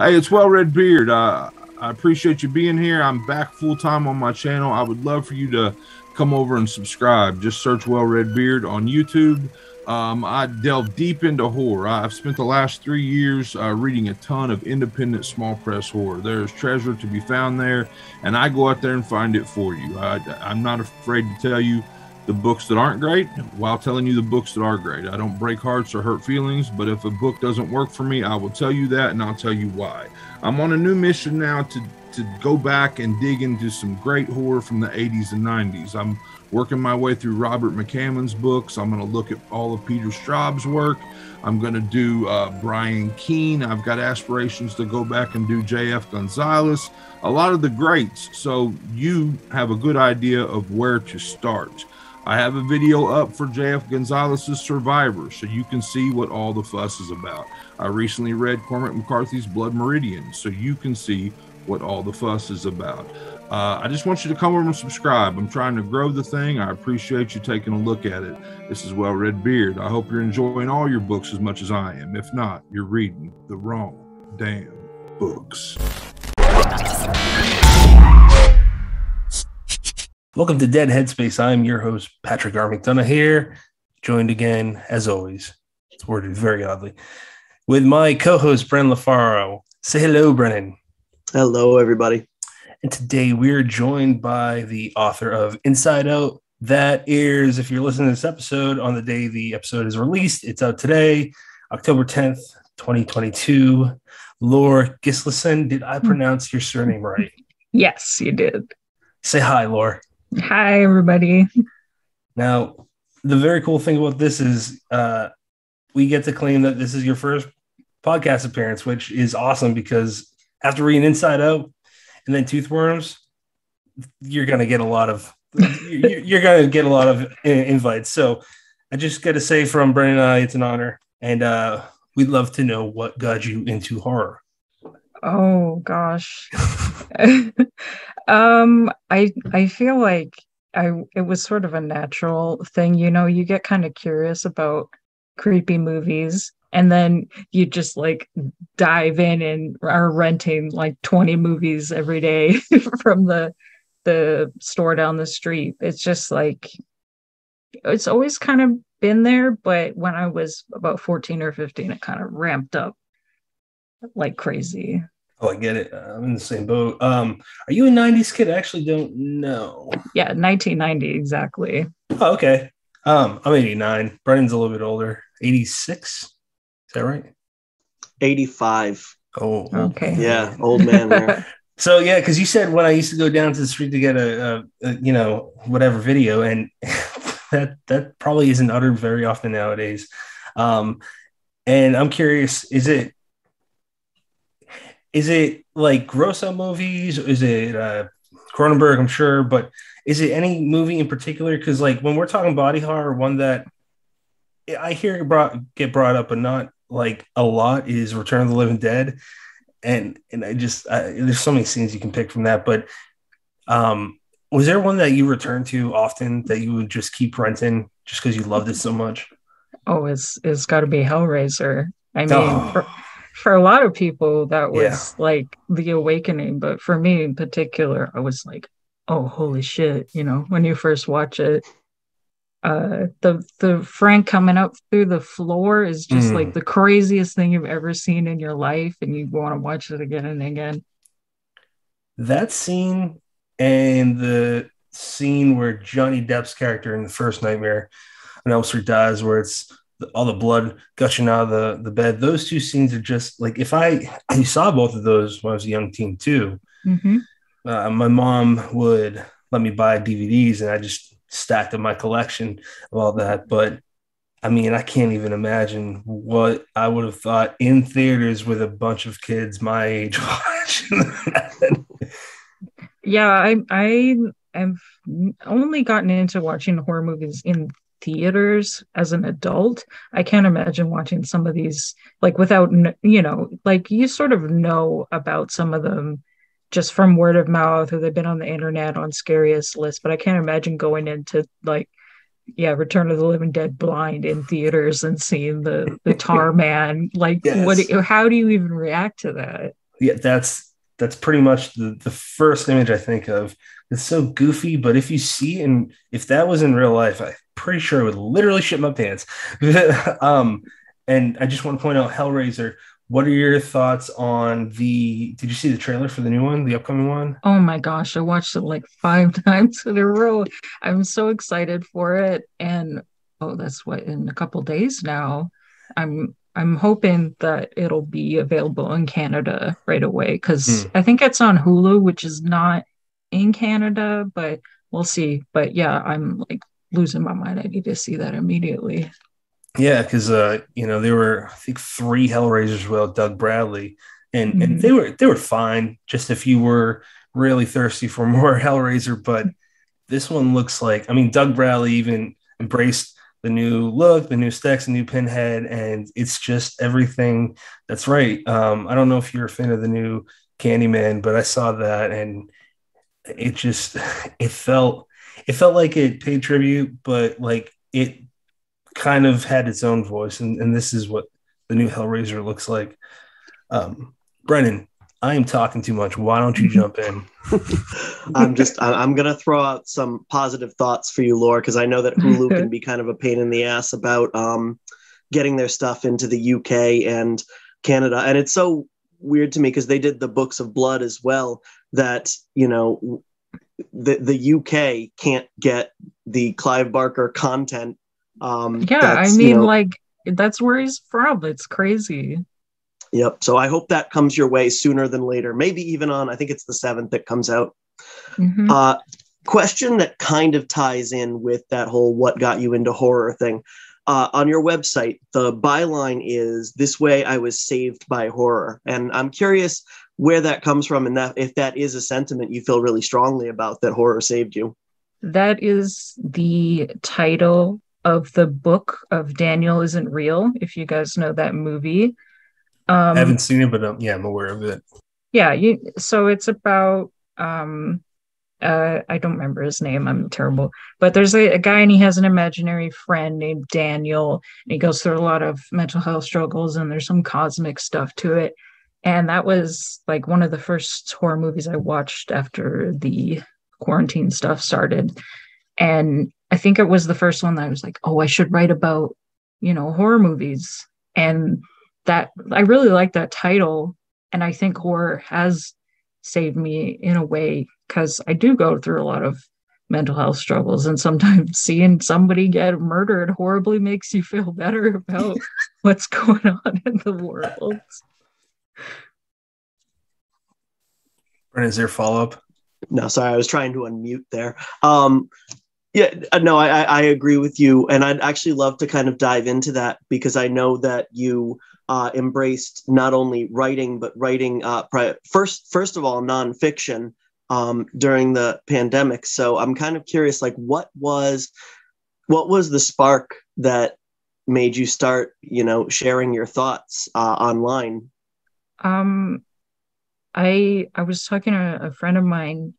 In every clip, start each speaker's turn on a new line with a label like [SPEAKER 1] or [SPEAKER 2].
[SPEAKER 1] Hey, it's Well Red Beard. I appreciate you being here. I'm back full time on my channel. I would love for you to come over and subscribe. Just search Well Red Beard on YouTube. I delve deep into horror. I've spent the last 3 years reading a ton of independent small press horror. There's treasure to be found there, and I go out there and find it for you. I'm not afraid to tell you the books that aren't great while telling you the books that are great. I don't break hearts or hurt feelings, but if a book doesn't work for me, I will tell you that, and I'll tell you why. I'm on a new mission now to go back and dig into some great horror from the 80s and 90s. I'm working my way through Robert McCammon's books. I'm going to look at all of Peter Straub's work. I'm going to do Brian Keene. I've got aspirations to go back and do J.F. Gonzalez, a lot of the greats, so you have a good idea of where to start. I have a video up for J.F. Gonzalez's Survivor, so you can see what all the fuss is about. I recently read Cormac McCarthy's Blood Meridian, so you can see what all the fuss is about. I just want you to come over and subscribe. I'm trying to grow the thing. I appreciate you taking a look at it. This is Well Red Beard. I hope you're enjoying all your books as much as I am. If not, you're reading the wrong damn books.
[SPEAKER 2] Welcome to Dead Headspace. I'm your host, Patrick R. McDonough here, joined again, as always, it's worded very oddly, with my co-host, Brennan LaFaro. Say hello, Brennan.
[SPEAKER 3] Hello, everybody.
[SPEAKER 2] And today we're joined by the author of Inside Out. That airs, if you're listening to this episode, on the day the episode is released. It's out today, October 10th, 2022. Lor Gislason. Did I pronounce your surname right?
[SPEAKER 4] Yes, you did.
[SPEAKER 2] Say hi, Lor.
[SPEAKER 4] Hi, everybody.
[SPEAKER 2] Now, the very cool thing about this is we get to claim that this is your first podcast appearance, which is awesome because after reading Inside Out and then Toothworms, you're going to get a lot of invites. So I just got to say from Brennan and I, it's an honor, and we'd love to know what got you into horror.
[SPEAKER 4] Oh gosh. I feel like it was sort of a natural thing, you get kind of curious about creepy movies and then you just like dive in and are renting like 20 movies every day from the store down the street. It's just like it's always kind of been there, but when I was about 14 or 15 it kind of ramped up like crazy.
[SPEAKER 2] Oh, I get it. I'm in the same boat. Are you a 90s kid? I actually don't know.
[SPEAKER 4] Yeah, 1990, exactly.
[SPEAKER 2] Oh, okay. I'm 89. Brennan's a little bit older. 86? Is that right?
[SPEAKER 3] 85.
[SPEAKER 2] Oh,
[SPEAKER 4] okay.
[SPEAKER 3] Yeah, old man there.
[SPEAKER 2] So, yeah, because you said when I used to go down to the street to get a whatever video, and that probably isn't uttered very often nowadays. And I'm curious, is it like gross out movies? Is it Cronenberg, I'm sure, but is it any movie in particular? Because like when we're talking body horror, one that I hear get brought up, but not like a lot, is Return of the Living Dead. And there's so many scenes you can pick from that. But was there one that you return to often that you would just keep renting just because you loved it so much?
[SPEAKER 4] Oh, it's got to be Hellraiser. I mean, for a lot of people, that was like the awakening. But for me in particular, I was like, oh, holy shit. When you first watch it, the Frank coming up through the floor is just like the craziest thing you've ever seen in your life. And you want to watch it again and again.
[SPEAKER 2] That scene and the scene where Johnny Depp's character in the first Nightmare on Elm Street dies, where it's all the blood gushing out of the bed. Those two scenes are just like, I saw both of those when I was a young teen too.
[SPEAKER 4] Mm-hmm.
[SPEAKER 2] My mom would let me buy DVDs and I just stacked up my collection of all that. But I mean, I can't even imagine what I would have thought in theaters with a bunch of kids my age watching that.
[SPEAKER 4] Yeah, I've only gotten into watching horror movies in theaters as an adult. I can't imagine watching some of these like without, like you sort of know about some of them just from word of mouth, or they've been on the internet on scariest lists, but I can't imagine going into like, Return of the Living Dead blind in theaters and seeing the tar man. Like,
[SPEAKER 2] yes.
[SPEAKER 4] How do you even react to that?
[SPEAKER 2] Yeah, that's pretty much the first image I think of. It's so goofy, but if you see and if that was in real life, I'm pretty sure I would literally shit my pants. And I just want to point out Hellraiser. What are your thoughts on did you see the trailer for the new one, the upcoming one?
[SPEAKER 4] Oh my gosh, I watched it like 5 times in a row. I'm so excited for it. And oh, that's what, in a couple days now. I'm hoping that it'll be available in Canada right away because I think it's on Hulu, which is not in Canada, but we'll see. But yeah, I'm like losing my mind. I need to see that immediately.
[SPEAKER 2] Yeah, because there were I think 3 Hellraisers with Doug Bradley, and
[SPEAKER 4] Mhm.
[SPEAKER 2] they were fine. Just if you were really thirsty for more Hellraiser, but this one looks like, I mean, Doug Bradley even embraced the new look, the new stacks, the new pinhead, and it's just everything that's right. I don't know if you're a fan of the new Candyman, but I saw that and it just it felt like it paid tribute, but like it kind of had its own voice, and this is what the new Hellraiser looks like. Brennan, I am talking too much. Why don't you jump in?
[SPEAKER 3] I'm gonna throw out some positive thoughts for you, Laura, because I know that Hulu can be kind of a pain in the ass about getting their stuff into the UK and Canada, and it's so weird to me because they did the Books of Blood as well. That the UK can't get the Clive Barker content.
[SPEAKER 4] Yeah, I mean, like that's where he's from. It's crazy.
[SPEAKER 3] Yep. So I hope that comes your way sooner than later. Maybe even on, I think it's the 7th that comes out.
[SPEAKER 4] Mm-hmm.
[SPEAKER 3] Question that kind of ties in with that whole what got you into horror thing. On your website, the byline is "This way I was saved by horror." And I'm curious where that comes from and that if that is a sentiment you feel really strongly about, that horror saved you.
[SPEAKER 4] That is the title of the book of Daniel Isn't Real, if you guys know that movie.
[SPEAKER 2] I haven't seen it, but yeah, I'm aware of it.
[SPEAKER 4] Yeah, so it's about I don't remember his name, I'm terrible, but there's a guy and he has an imaginary friend named Daniel, and he goes through a lot of mental health struggles, and there's some cosmic stuff to it. And that was like one of the first horror movies I watched after the quarantine stuff started. And I think it was the first one that I was like, oh, I should write about, horror movies. And that I really like that title. And I think horror has saved me in a way because I do go through a lot of mental health struggles. And sometimes seeing somebody get murdered horribly makes you feel better about what's going on in the world.
[SPEAKER 2] Brennan, is there follow-up?
[SPEAKER 3] No, sorry, I was trying to unmute there. Yeah, no, I agree with you. And I'd actually love to kind of dive into that because I know that you embraced not only writing, but writing first of all, nonfiction during the pandemic. So I'm kind of curious, like what was the spark that made you start, sharing your thoughts online?
[SPEAKER 4] I was talking to a friend of mine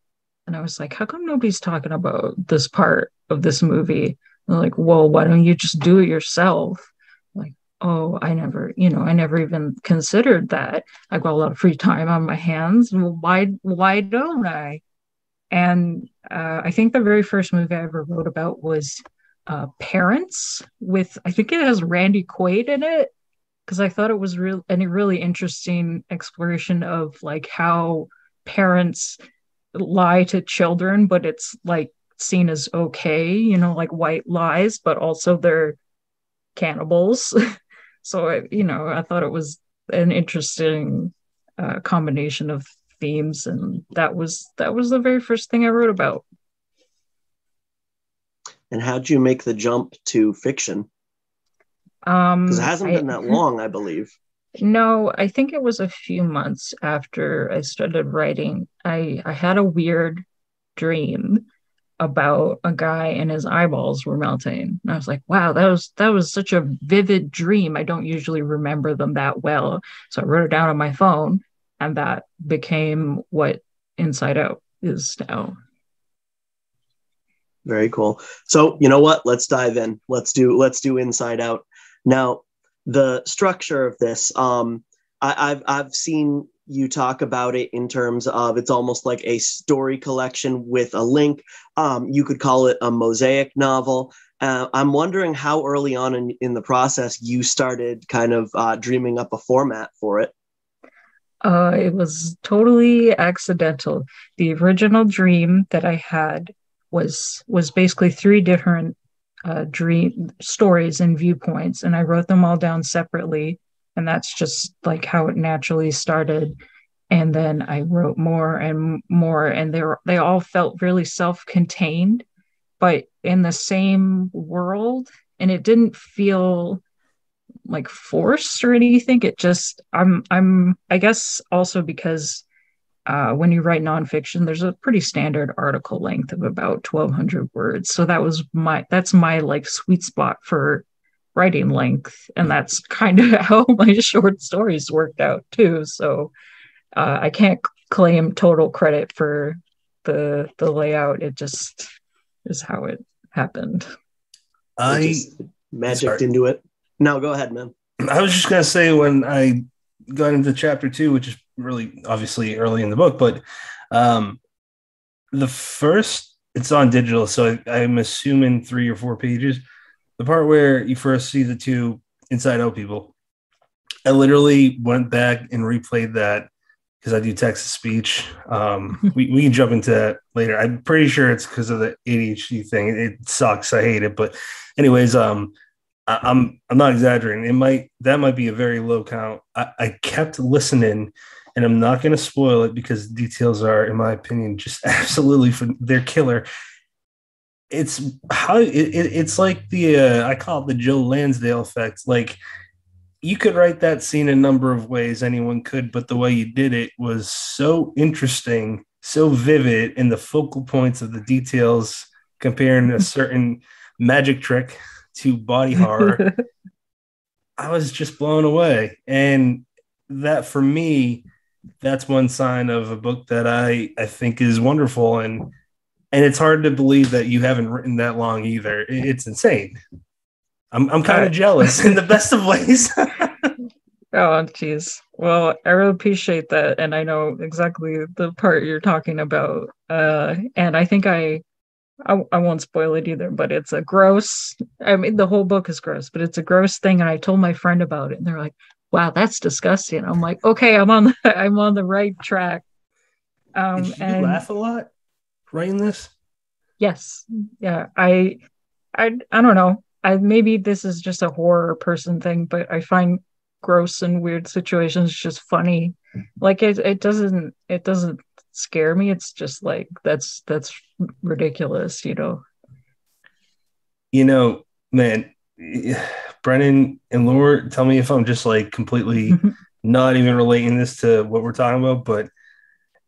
[SPEAKER 4] and I was like, how come nobody's talking about this part of this movie? And they're like, well, why don't you just do it yourself? I'm like, oh, I never even considered that. I've got a lot of free time on my hands. Well, why don't I? And I think the very first movie I ever wrote about was Parents I think it has Randy Quaid in it, because I thought it was a really interesting exploration of like how parents lie to children, but it's like seen as okay, like white lies, but also they're cannibals. So, I thought it was an interesting combination of themes, and that was the very first thing I wrote about.
[SPEAKER 3] And how'd you make the jump to fiction? Because it hasn't been that long, I believe.
[SPEAKER 4] No, I think it was a few months after I started writing. I had a weird dream about a guy and his eyeballs were melting. And I was like, wow, that was such a vivid dream. I don't usually remember them that well. So I wrote it down on my phone, and that became what Inside Out is now.
[SPEAKER 3] Very cool. So you know what? Let's dive in. Let's do Inside Out. Now, the structure of this, I've seen you talk about it in terms of it's almost like a story collection with a link. You could call it a mosaic novel. I'm wondering how early on in the process you started kind of dreaming up a format for it.
[SPEAKER 4] It was totally accidental. The original dream that I had was basically three different dream stories and viewpoints, and I wrote them all down separately, and that's just like how it naturally started. And then I wrote more and more, and they all felt really self-contained, but in the same world, and it didn't feel like forced or anything. It just I guess also because when you write nonfiction, there's a pretty standard article length of about 1,200 words. So that's my like sweet spot for writing length, and that's kind of how my short stories worked out too. So I can't claim total credit for the layout. It just is how it happened.
[SPEAKER 3] I just magicked into it. No, go ahead, man.
[SPEAKER 2] I was just gonna say when I got into chapter 2, which is really obviously early in the book, but the first, it's on digital, so I'm assuming 3 or 4 pages. The part where you first see the two inside out people, I literally went back and replayed that because I do text to speech. We can jump into that later. I'm pretty sure it's because of the ADHD thing. It sucks. I hate it. But anyways, I'm not exaggerating. That might be a very low count. I kept listening, and I'm not going to spoil it because the details are, in my opinion, just absolutely they're killer. It's how it's like I call it the Joe Lansdale effect. Like, you could write that scene a number of ways, anyone could, but the way you did it was so interesting, so vivid, and the focal points of the details comparing a certain magic trick to body horror. I was just blown away. And that, for me, that's one sign of a book that I think is wonderful. And it's hard to believe that you haven't written that long either. It's insane. I'm kind of jealous in the best of ways.
[SPEAKER 4] Oh, geez. Well, I really appreciate that. And I know exactly the part you're talking about. And I think I won't spoil it either, but it's a gross, I mean, the whole book is gross, but it's a gross thing. And I told my friend about it, and they're like, wow, that's disgusting. I'm like, okay, I'm on the right track.
[SPEAKER 2] Did you laugh a lot writing this?
[SPEAKER 4] Yes. Yeah. I don't know. Maybe this is just a horror person thing, but I find gross and weird situations just funny. Like it doesn't scare me. It's just like that's ridiculous, you know.
[SPEAKER 2] You know, man, Brennan and Lor, tell me if I'm just like completely not even relating this to what we're talking about, but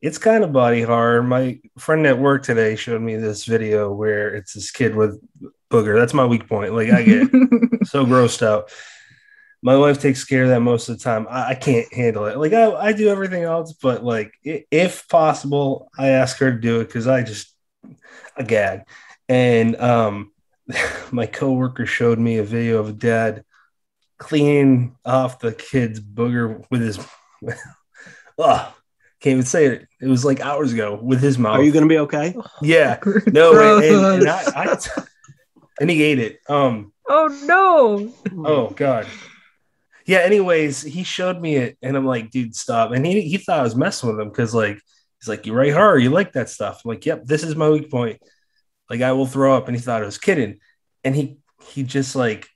[SPEAKER 2] it's kind of body horror. My friend at work today showed me this video where it's this kid with booger. That's my weak point. Like, I get so grossed out. My wife takes care of that most of the time. I can't handle it. Like, I do everything else, but like, if possible, I ask her to do it because I gag. And my coworker showed me a video of a dad cleaning off the kid's booger with his can't even say it. It was like hours ago with his mouth.
[SPEAKER 3] Are you going to be okay?
[SPEAKER 2] Yeah. No. And he ate it.
[SPEAKER 4] Oh no.
[SPEAKER 2] Oh God. Yeah. Anyways, he showed me it, and I'm like, dude, stop. And he thought I was messing with him because like he's like, you write horror, you like that stuff. I'm like, yep, this is my weak point. Like, I will throw up. And he thought I was kidding. And he just like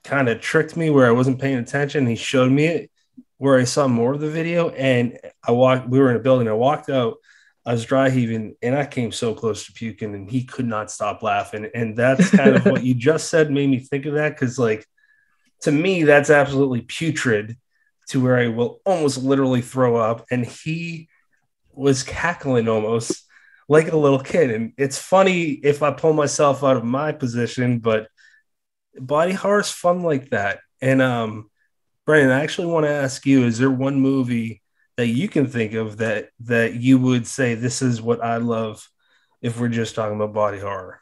[SPEAKER 2] kind of tricked me where I wasn't paying attention. He showed me it where I saw more of the video, and we were in a building. I walked out, I was dry heaving, and I came so close to puking, and he could not stop laughing. And that's kind of what you just said made me think of that. Cause like, to me, that's absolutely putrid to where I will almost literally throw up. And he was cackling almost like a little kid. And it's funny if I pull myself out of my position, but body horror is fun like that. And, Brandon, I actually want to ask you, is there one movie that you can think of that you would say this is what I love if we're just talking about body horror?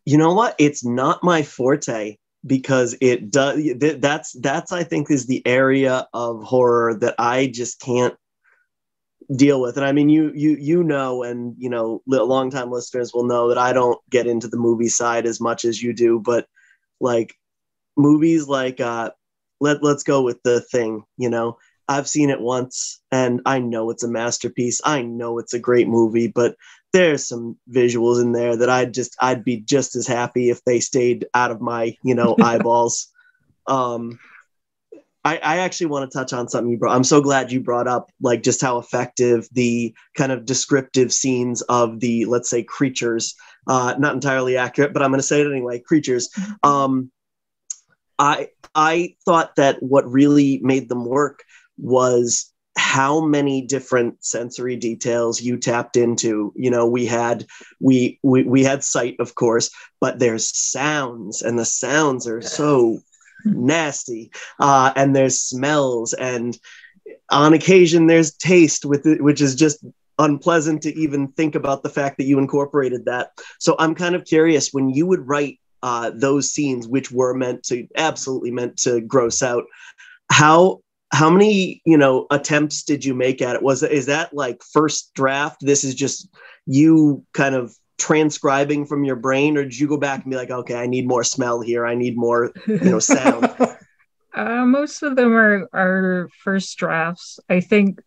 [SPEAKER 3] You know what? It's not my forte, because it does. That's I think is the area of horror that I just can't deal with. And I mean, you know, and you know, longtime listeners will know that I don't get into the movie side as much as you do, but like movies like let's go with The Thing. You know, I've seen it once and I know it's a masterpiece. I know it's a great movie, but there's some visuals in there that I'd be just as happy if they stayed out of my, you know, eyeballs. I actually want to touch on something you brought. I'm so glad you brought up like just how effective the kind of descriptive scenes of the, let's say, creatures, not entirely accurate, but I'm going to say it anyway, creatures. I thought that what really made them work was how many different sensory details you tapped into. You know, we had sight, of course, but there's sounds, and the sounds are so nasty, and there's smells, and on occasion there's taste with it, which is just unpleasant to even think about the fact that you incorporated that. So I'm kind of curious, when you would write those scenes, which were absolutely meant to gross out, how many, you know, attempts did you make at it? Is that like first draft, this is just you kind of transcribing from your brain, or did you go back and be like, okay, I need more smell here, I need more, you know, sound?
[SPEAKER 4] Most of them are first drafts. I think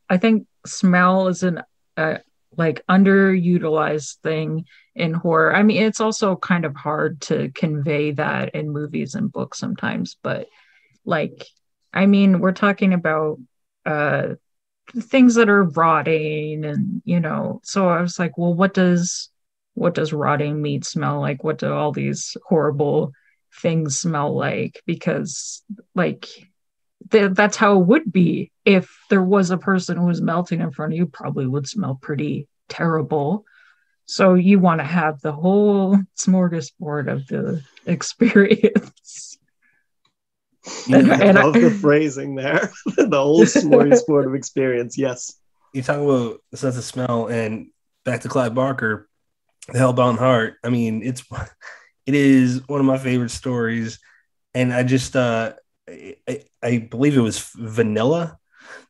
[SPEAKER 4] smell is an like underutilized thing in horror. I mean, it's also kind of hard to convey that in movies and books sometimes, but like, I mean, we're talking about things that are rotting, and you know, so I was like, well, what does rotting meat smell like? What do all these horrible things smell like? Because like that's how it would be if there was a person who was melting in front of you. Probably would smell pretty terrible. So you want to have the whole smorgasbord of the experience.
[SPEAKER 3] I love the phrasing there. The whole smorgasbord of experience. Yes.
[SPEAKER 2] You talk about the sense of smell, and back to Clive Barker, The Hellbound Heart. I mean, it is one of my favorite stories, and I just I believe it was vanilla,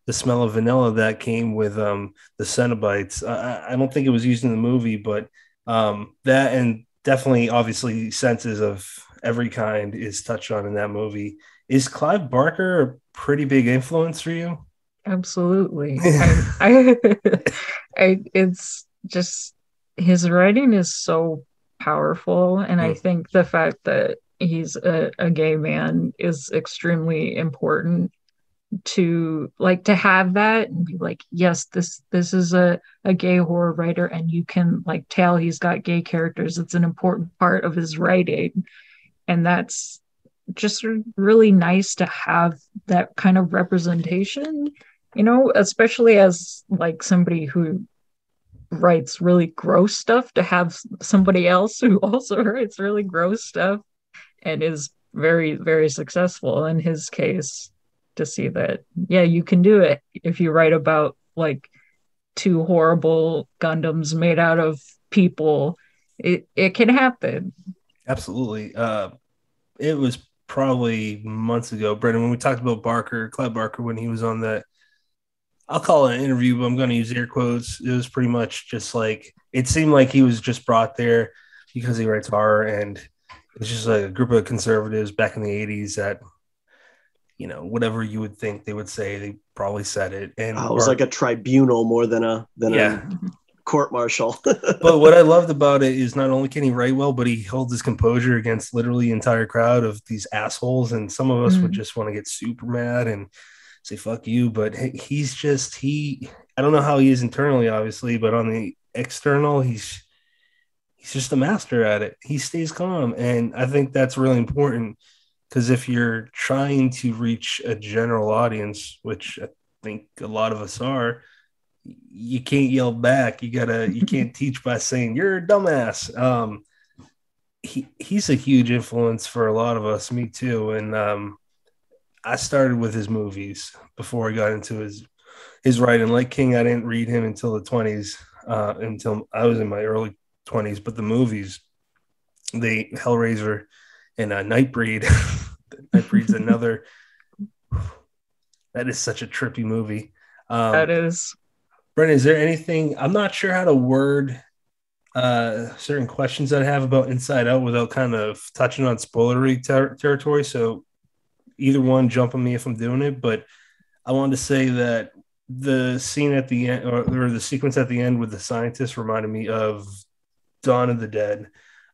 [SPEAKER 2] the smell of vanilla that came with the Cenobites. I don't think it was used in the movie, but that, and definitely obviously senses of every kind is touched on in that movie. Is Clive Barker a pretty big influence for you?
[SPEAKER 4] Absolutely. It's just, his writing is so powerful, and I think the fact that he's a gay man is extremely important to have that and be like, yes, this is a gay horror writer, and you can like tell he's got gay characters. It's an important part of his writing, and that's just really nice to have that kind of representation, you know, especially as like somebody who writes really gross stuff, to have somebody else who also writes really gross stuff and is very, very successful in his case, to see that, yeah, you can do it if you write about like two horrible Gundams made out of people. It can happen.
[SPEAKER 2] Absolutely. It was probably months ago, Brendan, when we talked about Clive Barker, when he was on that, I'll call it an interview, but I'm going to use air quotes. It was pretty much just like, it seemed like he was just brought there because he writes horror, and it's just like a group of conservatives back in the 80s that, you know, whatever you would think they would say, they probably said it. And
[SPEAKER 3] it was like a tribunal more than a court martial.
[SPEAKER 2] But what I loved about it is not only can he write well, but he holds his composure against literally the entire crowd of these assholes. And some of us would just want to get super mad and say, fuck you. But he's just, I don't know how he is internally, obviously, but on the external, he's just a master at it. He stays calm. And I think that's really important, because if you're trying to reach a general audience, which I think a lot of us are, you can't yell back. You can't teach by saying you're a dumbass. He's a huge influence for a lot of us, me too. And I started with his movies before I got into his writing. Like King, I didn't read him until the 20s, until I was in my early 20s. But the movies, Hellraiser and Nightbreed, another. That is such a trippy movie.
[SPEAKER 4] That is.
[SPEAKER 2] Brennan, is there anything? I'm not sure how to word certain questions that I have about Inside Out without kind of touching on spoilery territory. So either one, jump on me if I'm doing it. But I wanted to say that the scene at the end, or the sequence at the end with the scientist, reminded me of Dawn of the Dead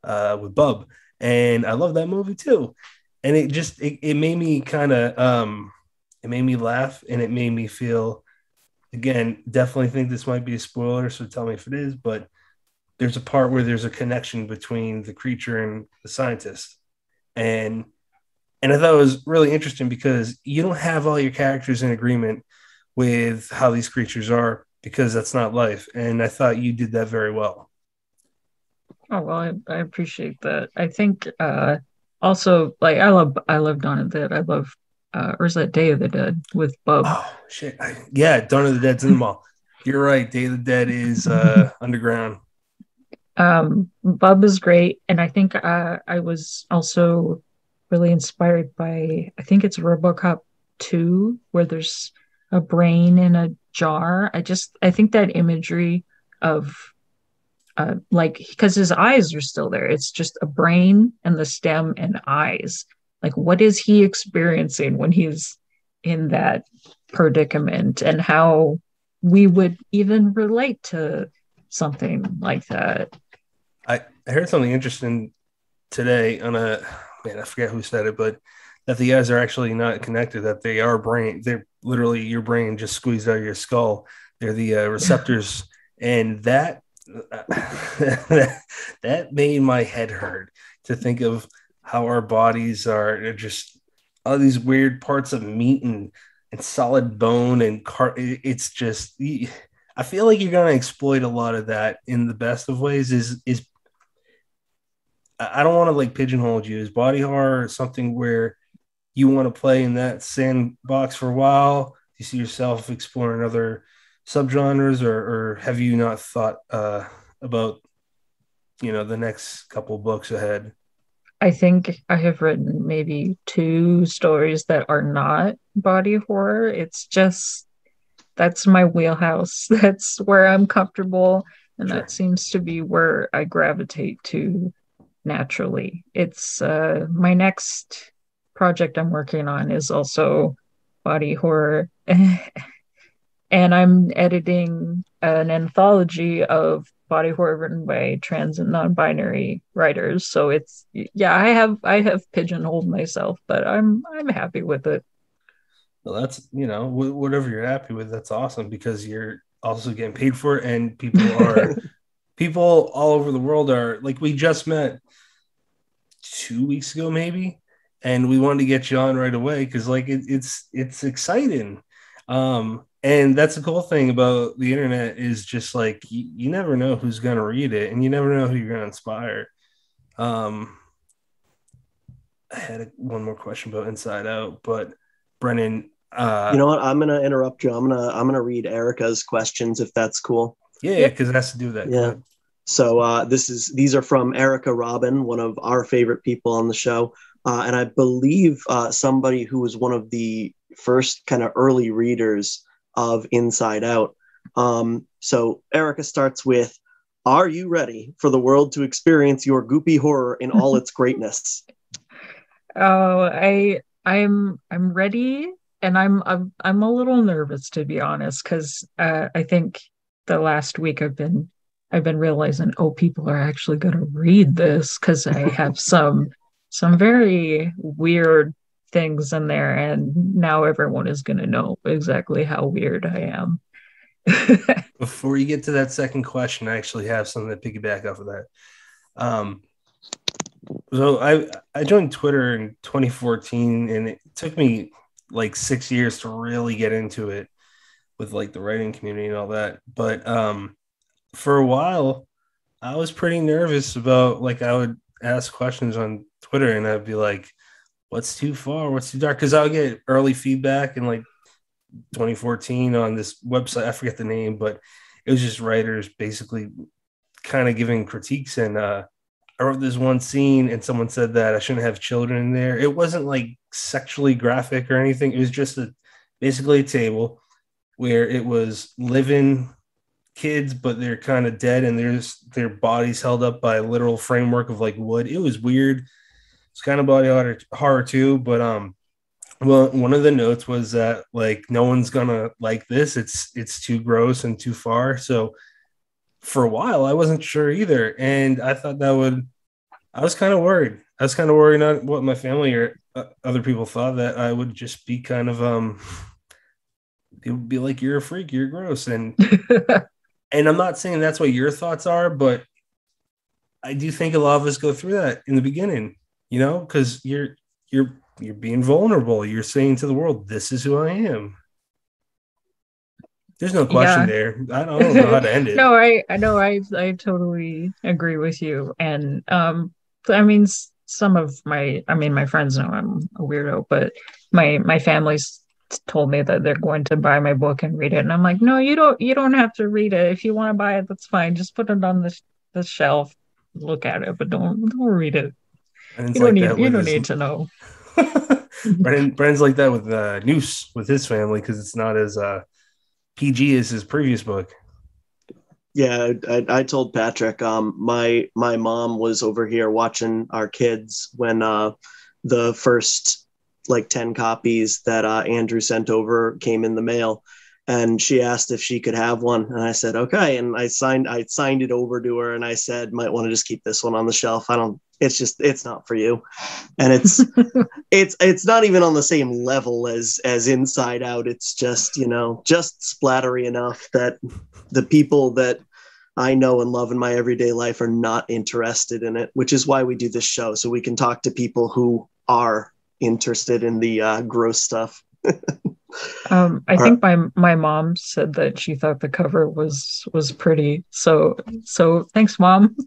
[SPEAKER 2] with Bub, and I love that movie too. And it made me kind of it made me laugh, and it made me feel. Again, definitely think this might be a spoiler, so tell me if it is. But there's a part where there's a connection between the creature and the scientist, and I thought it was really interesting because you don't have all your characters in agreement with how these creatures are, because that's not life. And I thought you did that very well.
[SPEAKER 4] Oh well, I appreciate that. I think also like I love Dawn of the Dead. I love or is that Day of the Dead with Bub?
[SPEAKER 2] Oh shit! Yeah, Dawn of the Dead's in the mall. You're right. Day of the Dead is underground.
[SPEAKER 4] Bub is great, and I think I was also really inspired by, I think it's RoboCop 2, where there's a brain in a jar. I think that imagery of like, because his eyes are still there. It's just a brain and the stem and eyes. Like, what is he experiencing when he's in that predicament, and how we would even relate to something like that.
[SPEAKER 2] I heard something interesting today on I forget who said it, but that the eyes are actually not connected, that they are brain. They're literally your brain just squeezed out of your skull. They're the receptors. And that that made my head hurt to think of how our bodies are just all these weird parts of meat and solid bone and it's just, I feel like you're going to exploit a lot of that in the best of ways. Is I don't want to like pigeonhole you. Is body horror something where you want to play in that sandbox for a while? Do you see yourself exploring other subgenres, or have you not thought about, the next couple books ahead?
[SPEAKER 4] I think I have written maybe 2 stories that are not body horror. It's just, that's my wheelhouse. That's where I'm comfortable. And
[SPEAKER 2] Sure.
[SPEAKER 4] That seems to be where I gravitate to naturally. It's my next project I'm working on is also body horror. And I'm editing an anthology of body horror written by trans and non-binary writers. So it's, yeah, I have pigeonholed myself, but I'm happy with it.
[SPEAKER 2] Well, that's, whatever you're happy with, that's awesome, because you're also getting paid for it, and people all over the world are like, we just met 2 weeks ago maybe, and we wanted to get you on right away because like it's exciting. And that's the cool thing about the internet, is just like you never know who's going to read it, and you never know who you're going to inspire. I had one more question about Inside Out, but Brennan,
[SPEAKER 3] you know what? I'm gonna interrupt you. I'm gonna read Erica's questions, if that's cool.
[SPEAKER 2] Yeah, because it has to do that.
[SPEAKER 3] Yeah. So these are from Erica Robin, one of our favorite people on the show, and I believe somebody who was one of the first kind of early readers of Inside Out. So Erica starts with, "Are you ready for the world to experience your goopy horror in all its greatness?"
[SPEAKER 4] Oh, I'm ready, and I'm a little nervous, to be honest, because I think the last week I've been realizing, oh, people are actually going to read this, because I have some very weird things in there, and now everyone is going to know exactly how weird I am.
[SPEAKER 2] Before you get to that second question, I actually have something to piggyback off of that. So I joined Twitter in 2014, and it took me like 6 years to really get into it with like the writing community and all that. But for a while, I was pretty nervous about, like, I would ask questions on Twitter and I'd be like, what's too far? What's too dark? Because I would get early feedback in like 2014 on this website. I forget the name, but it was just writers basically kind of giving critiques. And I wrote this one scene and someone said that I shouldn't have children in there. It wasn't like sexually graphic or anything. It was just basically a table where it was living kids, but they're kind of dead and there's their bodies held up by a literal framework of like wood. It was weird. It's kind of body horror too, but well, one of the notes was that like no one's gonna like this. It's too gross and too far. So for a while, I wasn't sure either, and I thought that would. I was kind of worried. I was kind of worried not what my family or other people thought, that I would just be kind of it would be like, you're a freak, you're gross, and and I'm not saying that's what your thoughts are, but I do think a lot of us go through that in the beginning, you know, because you're being vulnerable. You're saying to the world, "This is who I am." There's no question there. I don't know how to end it.
[SPEAKER 4] No, I know. I totally agree with you. And I mean, some of my friends know I'm a weirdo, but my family's told me that they're going to buy my book and read it, and I'm like, no, you don't have to read it. If you want to buy it, that's fine. Just put it on the shelf, look at it, but don't read it. You don't need to know.
[SPEAKER 2] Brennan's like that with Noose with his family, because it's not as PG as his previous book.
[SPEAKER 3] Yeah, I told Patrick, my mom was over here watching our kids when the first like 10 copies that Andrew sent over came in the mail, and she asked if she could have one, and I said okay, and I signed it over to her, and I said, might want to just keep this one on the shelf. It's not for you, and it's it's not even on the same level as Inside Out. It's just, you know, just splattery enough that the people that I know and love in my everyday life are not interested in it, which is why we do this show, so we can talk to people who are interested in the gross stuff.
[SPEAKER 4] I think my mom said that she thought the cover was pretty. So thanks, Mom.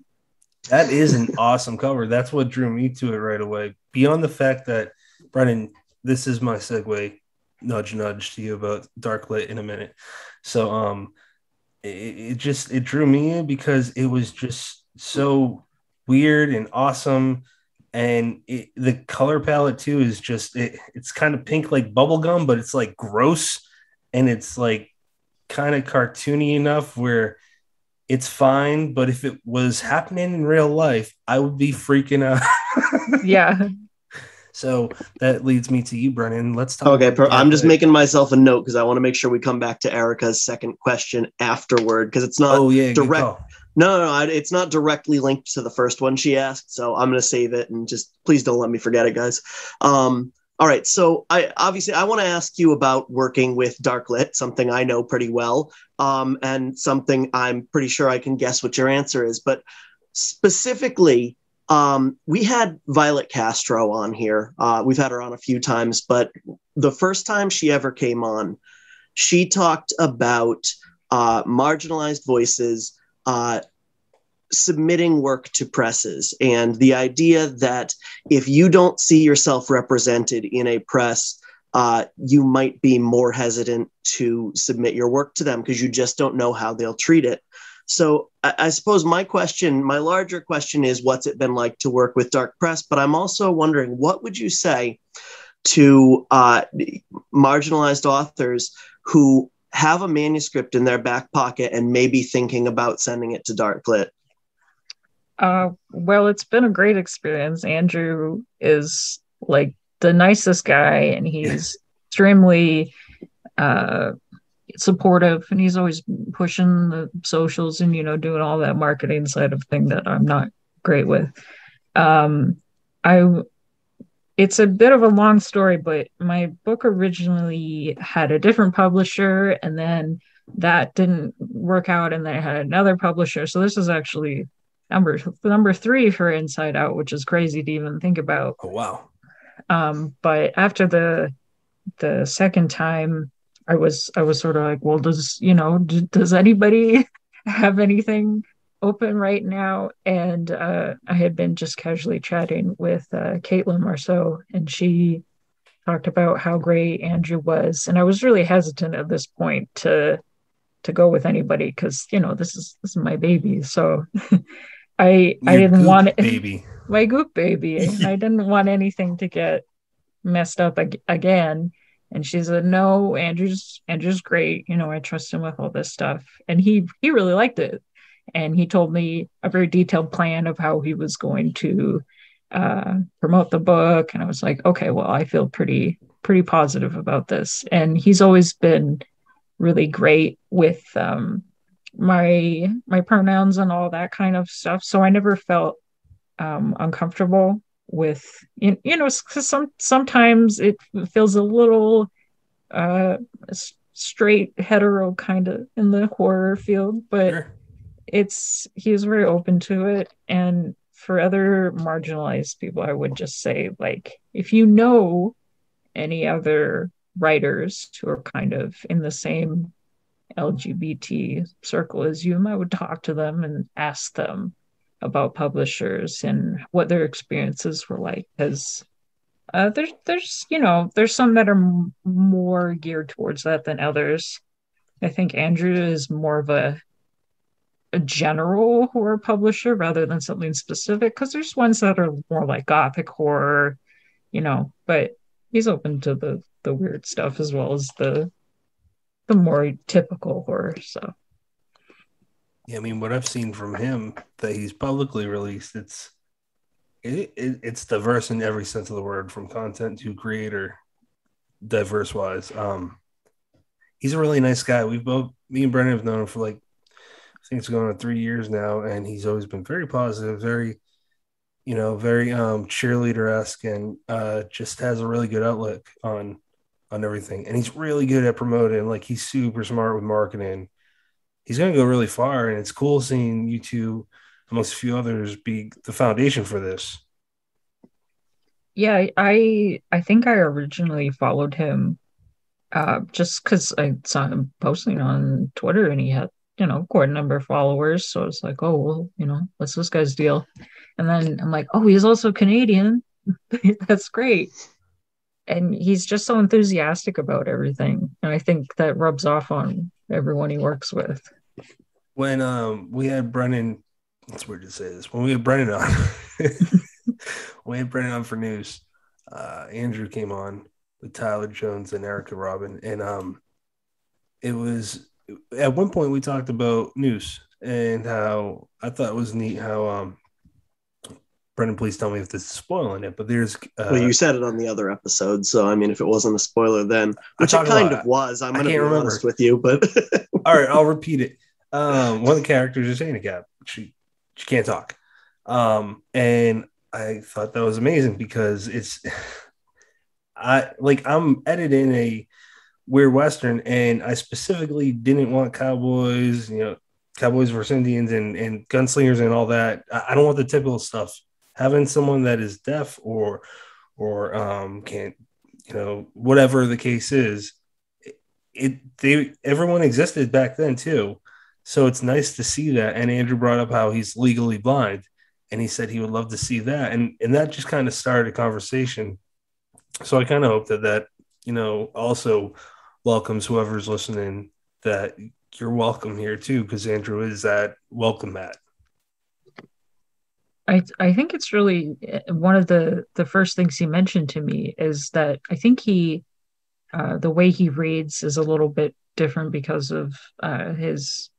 [SPEAKER 2] That is an awesome cover. That's what drew me to it right away. Beyond the fact that, Brennan, this is my segue, nudge nudge to you about Darklit in a minute. So it drew me in because it was just so weird and awesome. And the color palette too is just it's kind of pink like bubblegum, but it's like gross, and it's like kind of cartoony enough where it's fine, but if it was happening in real life, I would be freaking out.
[SPEAKER 4] Yeah.
[SPEAKER 2] So that leads me to you, Brennan. Let's talk.
[SPEAKER 3] Okay, I'm just making myself a note because I want to make sure we come back to Erica's second question afterward, because it's not direct. No, it's not directly linked to the first one she asked, so I'm going to save it, and just please don't let me forget it, guys. All right, so I want to ask you about working with Darklit, something I know pretty well, and something I'm pretty sure I can guess what your answer is. But specifically, we had Violet Castro on here. We've had her on a few times, but the first time she ever came on, she talked about marginalized voices submitting work to presses, and the idea that if you don't see yourself represented in a press, you might be more hesitant to submit your work to them because you just don't know how they'll treat it. So I suppose my larger question is, what's it been like to work with Dark Press? But I'm also wondering, what would you say to marginalized authors who have a manuscript in their back pocket and maybe thinking about sending it to Darklit?
[SPEAKER 4] Well, it's been a great experience. Andrew is like the nicest guy, and he's extremely supportive, and he's always pushing the socials and, you know, doing all that marketing side of thing that I'm not great with. It's a bit of a long story, but my book originally had a different publisher, and then that didn't work out, and then I had another publisher. So this is actually number 3 for Inside Out, which is crazy to even think about.
[SPEAKER 2] Oh wow.
[SPEAKER 4] But after the second time, I was sort of like, well, does anybody have anything open right now? And I had been just casually chatting with Caitlin Marceau, and she talked about how great Andrew was, and I was really hesitant at this point to go with anybody because, you know, this is my baby. So I didn't want it,
[SPEAKER 2] baby.
[SPEAKER 4] my goop baby. I didn't want anything to get messed up again. And she said, no, Andrew's great. I trust him with all this stuff. And he really liked it. And he told me a very detailed plan of how he was going to promote the book. And I was like, okay, well, I feel pretty positive about this. And he's always been really great with my pronouns and all that kind of stuff. So I never felt uncomfortable with, because sometimes it feels a little straight hetero kind of in the horror field, but
[SPEAKER 2] Sure.
[SPEAKER 4] he was very open to it. And for other marginalized people, I would just say, like, if you know any other writers who are kind of in the same LGBT circle as you, I would talk to them and ask them about publishers and what their experiences were like, because there's some that are more geared towards that than others. I think Andrew is more of a general horror publisher rather than something specific, because there's ones that are more like gothic horror, but he's open to the weird stuff as well as the more typical horror stuff.
[SPEAKER 2] Yeah, I mean, what I've seen from him that he's publicly released, it's diverse in every sense of the word, from content to creator, diverse wise. He's a really nice guy. Me and Brennan have known him for I think it's going on 3 years now, and he's always been very positive, very cheerleader-esque, and just has a really good outlook on everything. And he's really good at promoting. He's super smart with marketing. He's going to go really far, and it's cool seeing you two, amongst a few others, be the foundation for this.
[SPEAKER 4] Yeah, I think I originally followed him just because I saw him posting on Twitter, and he had quite a number of followers. So I was like, oh, well, what's this guy's deal? And then I'm like, oh, he's also Canadian. That's great. And he's just so enthusiastic about everything. And I think that rubs off on everyone he works with.
[SPEAKER 2] When we had Brennan, it's weird to say this, when we had Brennan on, for news, Andrew came on with Tyler Jones and Erica Robin. And it was, at one point we talked about news and how I thought it was neat how Brendan, please tell me if this is spoiling it, but there's
[SPEAKER 3] well, you said it on the other episode, so I mean, if it wasn't a spoiler then, which it kind of was, I'm gonna be honest with you, but
[SPEAKER 2] all right, I'll repeat it. One of the characters is handicapped. She can't talk. And I thought that was amazing because I'm editing a weird Western, and I specifically didn't want cowboys, cowboys versus Indians and gunslingers and all that. I don't want the typical stuff. Having someone that is deaf or can't, whatever the case is, everyone existed back then too. So it's nice to see that. And Andrew brought up how he's legally blind, and he said he would love to see that. And that just kind of started a conversation. So I kind of hope that also welcomes whoever's listening, that you're welcome here too, because Andrew is that welcome mat.
[SPEAKER 4] I think it's really one of the first things he mentioned to me is that I think the way he reads is a little bit different because of his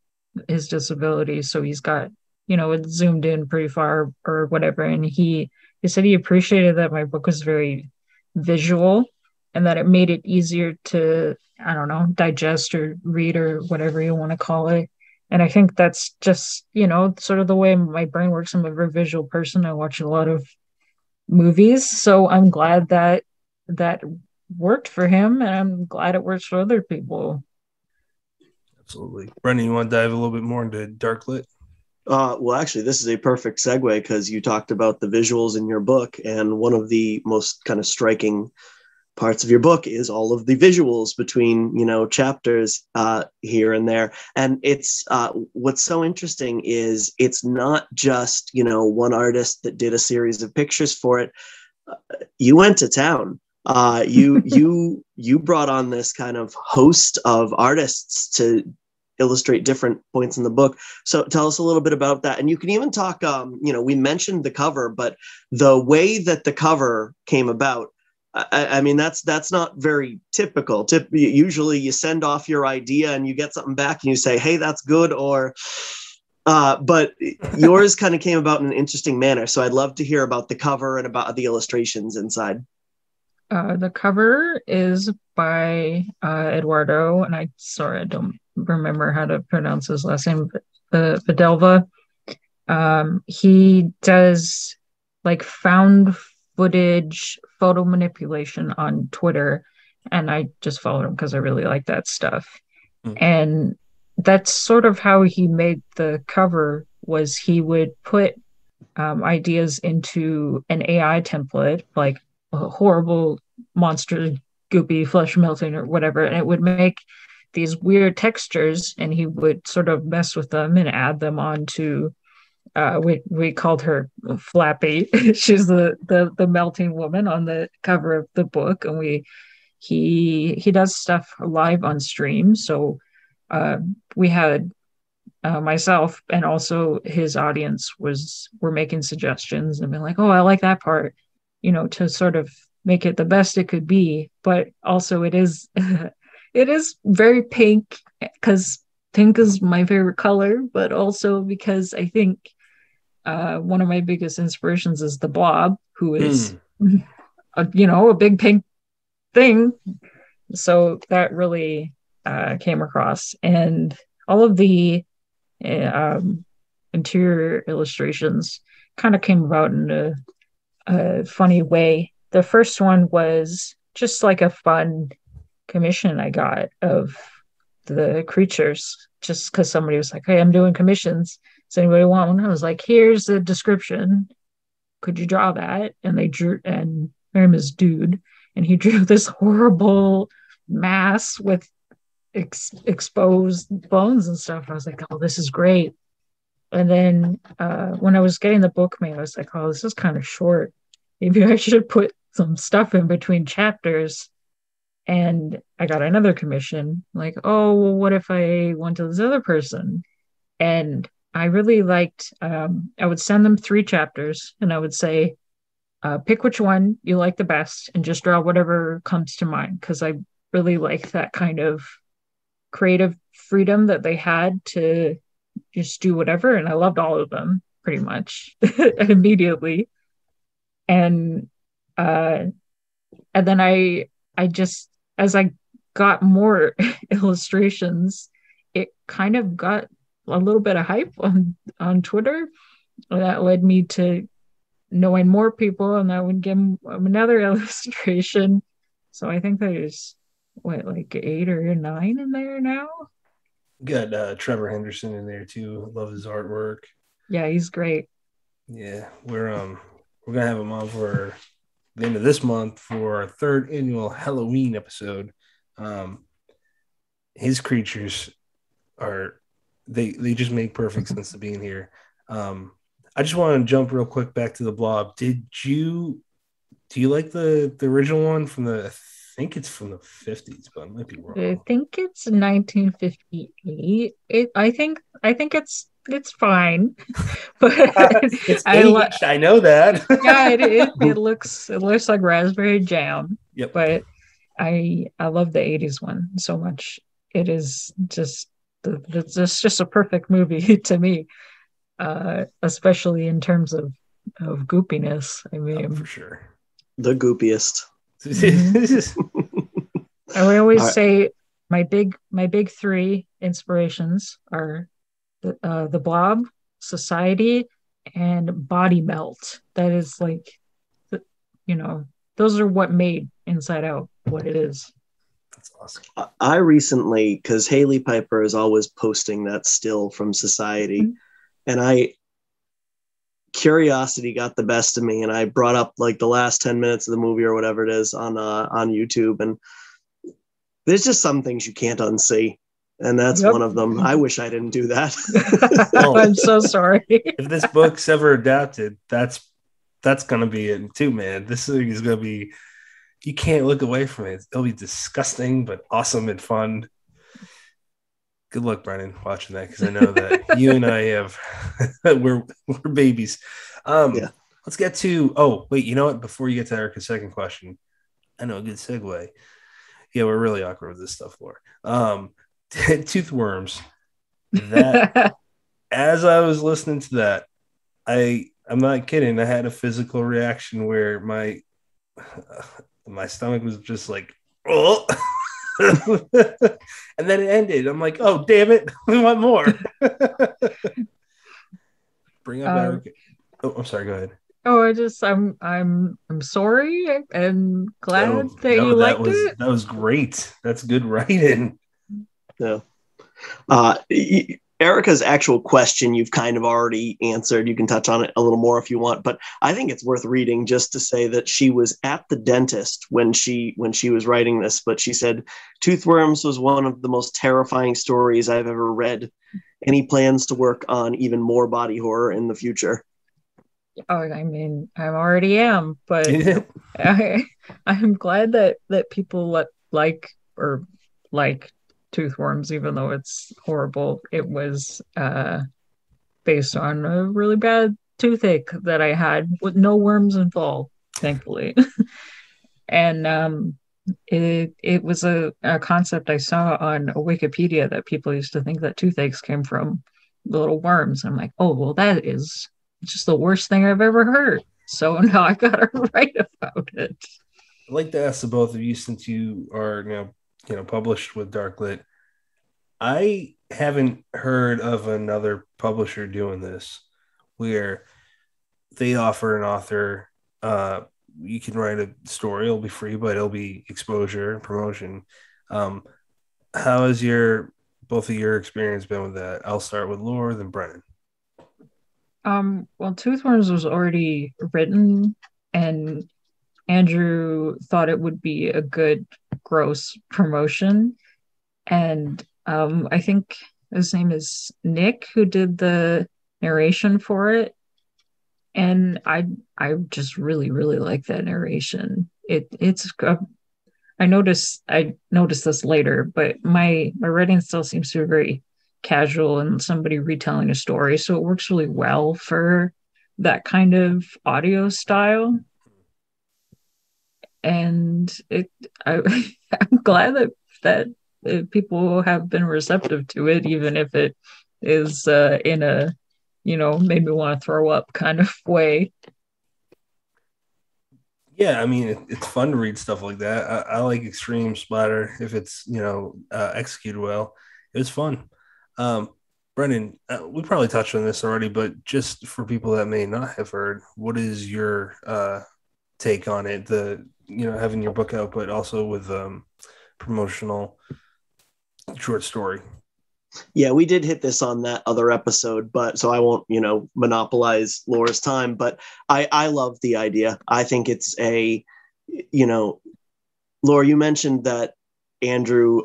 [SPEAKER 4] disability. So he's got, it zoomed in pretty far or whatever. And he said he appreciated that my book was very visual and that it made it easier to, I don't know, digest or read or whatever you want to call it. And I think that's just, sort of the way my brain works. I'm a very visual person. I watch a lot of movies. So I'm glad that worked for him, and I'm glad it works for other people.
[SPEAKER 2] Absolutely. Brendan, you want to dive a little bit more into dark lit?
[SPEAKER 3] Well, actually, this is a perfect segue because you talked about the visuals in your book. And one of the most kind of striking parts of your book is all of the visuals between, chapters here and there. And it's what's so interesting is it's not just, one artist that did a series of pictures for it. You went to town. You brought on this kind of host of artists to illustrate different points in the book. So tell us a little bit about that. And you can even talk, we mentioned the cover, but the way that the cover came about, I mean, that's not very typical. Usually you send off your idea and you get something back and you say, hey, that's good. But yours kind of came about in an interesting manner. So I'd love to hear about the cover and about the illustrations inside.
[SPEAKER 4] The cover is by Eduardo, and I don't remember how to pronounce his last name, Videlva. He does like found footage photo manipulation on Twitter, and I just followed him because I really like that stuff. And that's sort of how he made the cover. Was he would put ideas into an AI template, like a horrible monster, goopy, flesh melting or whatever, and it would make these weird textures, and he would sort of mess with them and add them onto we called her Flappy. She's the melting woman on the cover of the book, and he does stuff live on stream. So we had myself and also his audience were making suggestions and being like, oh, I like that part, to sort of make it the best it could be. But also it is it is very pink, because pink is my favorite color, but also because I think one of my biggest inspirations is the Blob, who is a big pink thing. So that really came across, and all of the interior illustrations kind of came about in a funny way. The first one was just like a fun commission I got of the creatures, just because somebody was like, hey, I'm doing commissions, does anybody want one? I was like, here's the description, could you draw that? And they drew, and her name is Dude, and he drew this horrible mass with exposed bones and stuff. I was like, oh, this is great. And then when I was getting the book made, I was like, oh, this is kind of short, maybe I should put some stuff in between chapters. And I got another commission, like, oh, well, what if I went to this other person? And I really liked, I would send them 3 chapters, and I would say, pick which one you like the best and just draw whatever comes to mind, because I really like that kind of creative freedom that they had to just do whatever. And I loved all of them pretty much immediately. And then I just, as I got more illustrations, it kind of got a little bit of hype on Twitter. And that led me to knowing more people, and I would give them another illustration. So I think there's like 8 or 9 in there now.
[SPEAKER 2] Got Trevor Henderson in there too. Love his artwork.
[SPEAKER 4] Yeah, he's great.
[SPEAKER 2] Yeah, we're gonna have him on for the end of this month for our 3rd annual Halloween episode. His creatures they just make perfect sense to being here. I just want to jump real quick back to the Blob. Do you like the original one from I think it's from the 50s, but I might be wrong.
[SPEAKER 4] I think it's 1958. I think it's fine, but
[SPEAKER 2] it's aged. I know that.
[SPEAKER 4] Yeah, it looks like raspberry jam.
[SPEAKER 2] Yep.
[SPEAKER 4] But I love the 80s one so much. It is just it's just a perfect movie to me, especially in terms of goopiness. I mean,
[SPEAKER 2] for sure,
[SPEAKER 3] the goopiest.
[SPEAKER 4] I always say my big 3 inspirations are the Blob, Society, and Body Melt. That is like, those are what made Inside Out what it is.
[SPEAKER 2] That's awesome.
[SPEAKER 3] I recently, because Haley Piper is always posting that still from Society, and curiosity got the best of me, and I brought up like the last 10 minutes of the movie or whatever it is on YouTube, and there's just some things you can't unsee, and that's one of them. I wish I didn't do that.
[SPEAKER 4] I'm so sorry.
[SPEAKER 2] If this book's ever adapted, that's gonna be it too, man. This is gonna be, you can't look away from it. It'll be disgusting but awesome and fun. Good luck, Brennan, watching that, because I know that you and I have we're babies.
[SPEAKER 3] Yeah.
[SPEAKER 2] Let's get to. Oh, wait, you know what? Before you get to Erica's second question, I know a good segue. Yeah, we're really awkward with this stuff, Lore. Tooth worms. That as I was listening to that, I'm not kidding. I had a physical reaction where my stomach was just like, oh. And then it ended. I'm like, oh, damn it. We want more. Bring up Eric. Oh, I'm sorry. Go ahead.
[SPEAKER 4] I'm sorry and glad that you liked it.
[SPEAKER 2] That was great. That's good writing.
[SPEAKER 3] Yeah. Erica's actual question you've kind of already answered. You can touch on it a little more if you want, but I think it's worth reading just to say that she was at the dentist when she was writing this, but she said Toothworms was one of the most terrifying stories I've ever read. Any plans to work on even more body horror in the future?
[SPEAKER 4] Oh, I mean, I already am, but I'm glad that people like Toothworms, even though it's horrible. It was based on a really bad toothache that I had with no worms involved, thankfully. And it was a concept I saw on Wikipedia that people used to think that toothaches came from little worms. I'm like, oh, well, that is just the worst thing I've ever heard. So now I gotta write about it.
[SPEAKER 2] I'd like to ask the both of you, since you are now published with Darklit. I haven't heard of another publisher doing this where they offer an author, you can write a story, it'll be free, but it'll be exposure and promotion. How has both of your experience been with that? I'll start with Lor, then Brennan.
[SPEAKER 4] Well, Toothworms was already written, and Andrew thought it would be a good gross promotion. And I think his name is Nick, who did the narration for it. And I just really, really like that narration. I noticed this later, but my writing still seems to be very casual and somebody retelling a story, so it works really well for that kind of audio style. And I'm glad that people have been receptive to it, even if it is in a made me want to throw up kind of way.
[SPEAKER 2] Yeah, I mean, it's fun to read stuff like that. I like extreme splatter if it's executed well. It was fun. Brendan, we probably touched on this already, but just for people that may not have heard, what is your take on it? Having your book out, but also with promotional short story.
[SPEAKER 3] Yeah, we did hit this on that other episode, but so I won't, monopolize Laura's time, but I love the idea. I think it's Laura, you mentioned that Andrew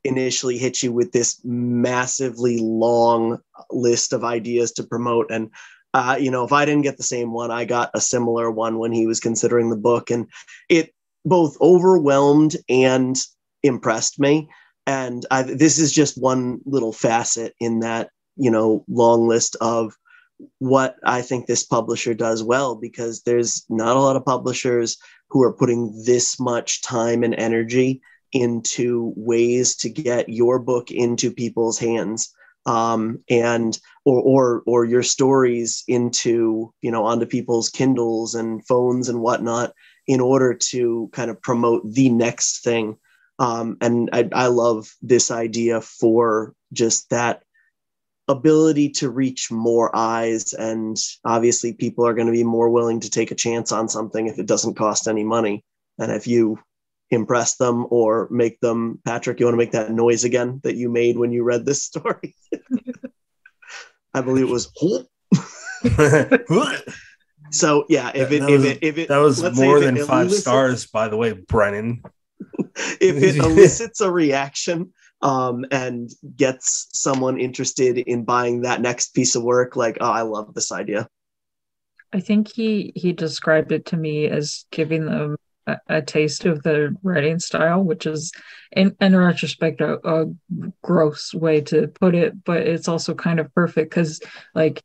[SPEAKER 3] initially hit you with this massively long list of ideas to promote. And, if I didn't get the same one, I got a similar one when he was considering the book, and it both overwhelmed and impressed me. And this is just one little facet in that, long list of what I think this publisher does well, because there's not a lot of publishers who are putting this much time and energy into ways to get your book into people's hands, and or your stories into, onto people's Kindles and phones and whatnot, in order to kind of promote the next thing. And I love this idea for just that ability to reach more eyes. And obviously people are going to be more willing to take a chance on something if it doesn't cost any money. And if you impress them or make them, Patrick, you want to make that noise again that you made when you read this story? I believe it was. So yeah, if it
[SPEAKER 2] that was more than 5 stars, by the way, Brennan.
[SPEAKER 3] If it elicits a reaction and gets someone interested in buying that next piece of work, like, oh, I love this idea.
[SPEAKER 4] I think he described it to me as giving them a taste of the writing style, which is in retrospect a gross way to put it, but it's also kind of perfect because like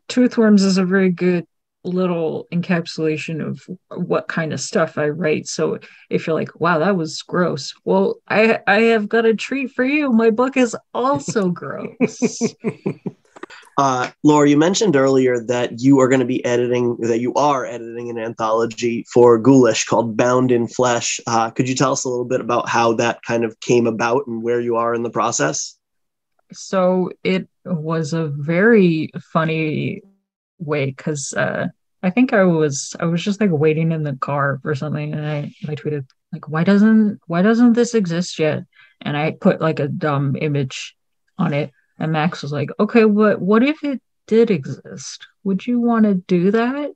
[SPEAKER 4] Toothworms is a very good little encapsulation of what kind of stuff I write. So if you're like, wow, that was gross. Well, I have got a treat for you. My book is also gross.
[SPEAKER 3] Laura, you mentioned earlier that you are editing an anthology for Ghoulish called Bound in Flesh. Could you tell us a little bit about how that kind of came about and where you are in the process?
[SPEAKER 4] So it was a very funny way because I think I was just like waiting in the car for something, and I tweeted like, why doesn't this exist yet? And I put like a dumb image on it, and Max was like, okay, what if it did exist? Would you want to do that?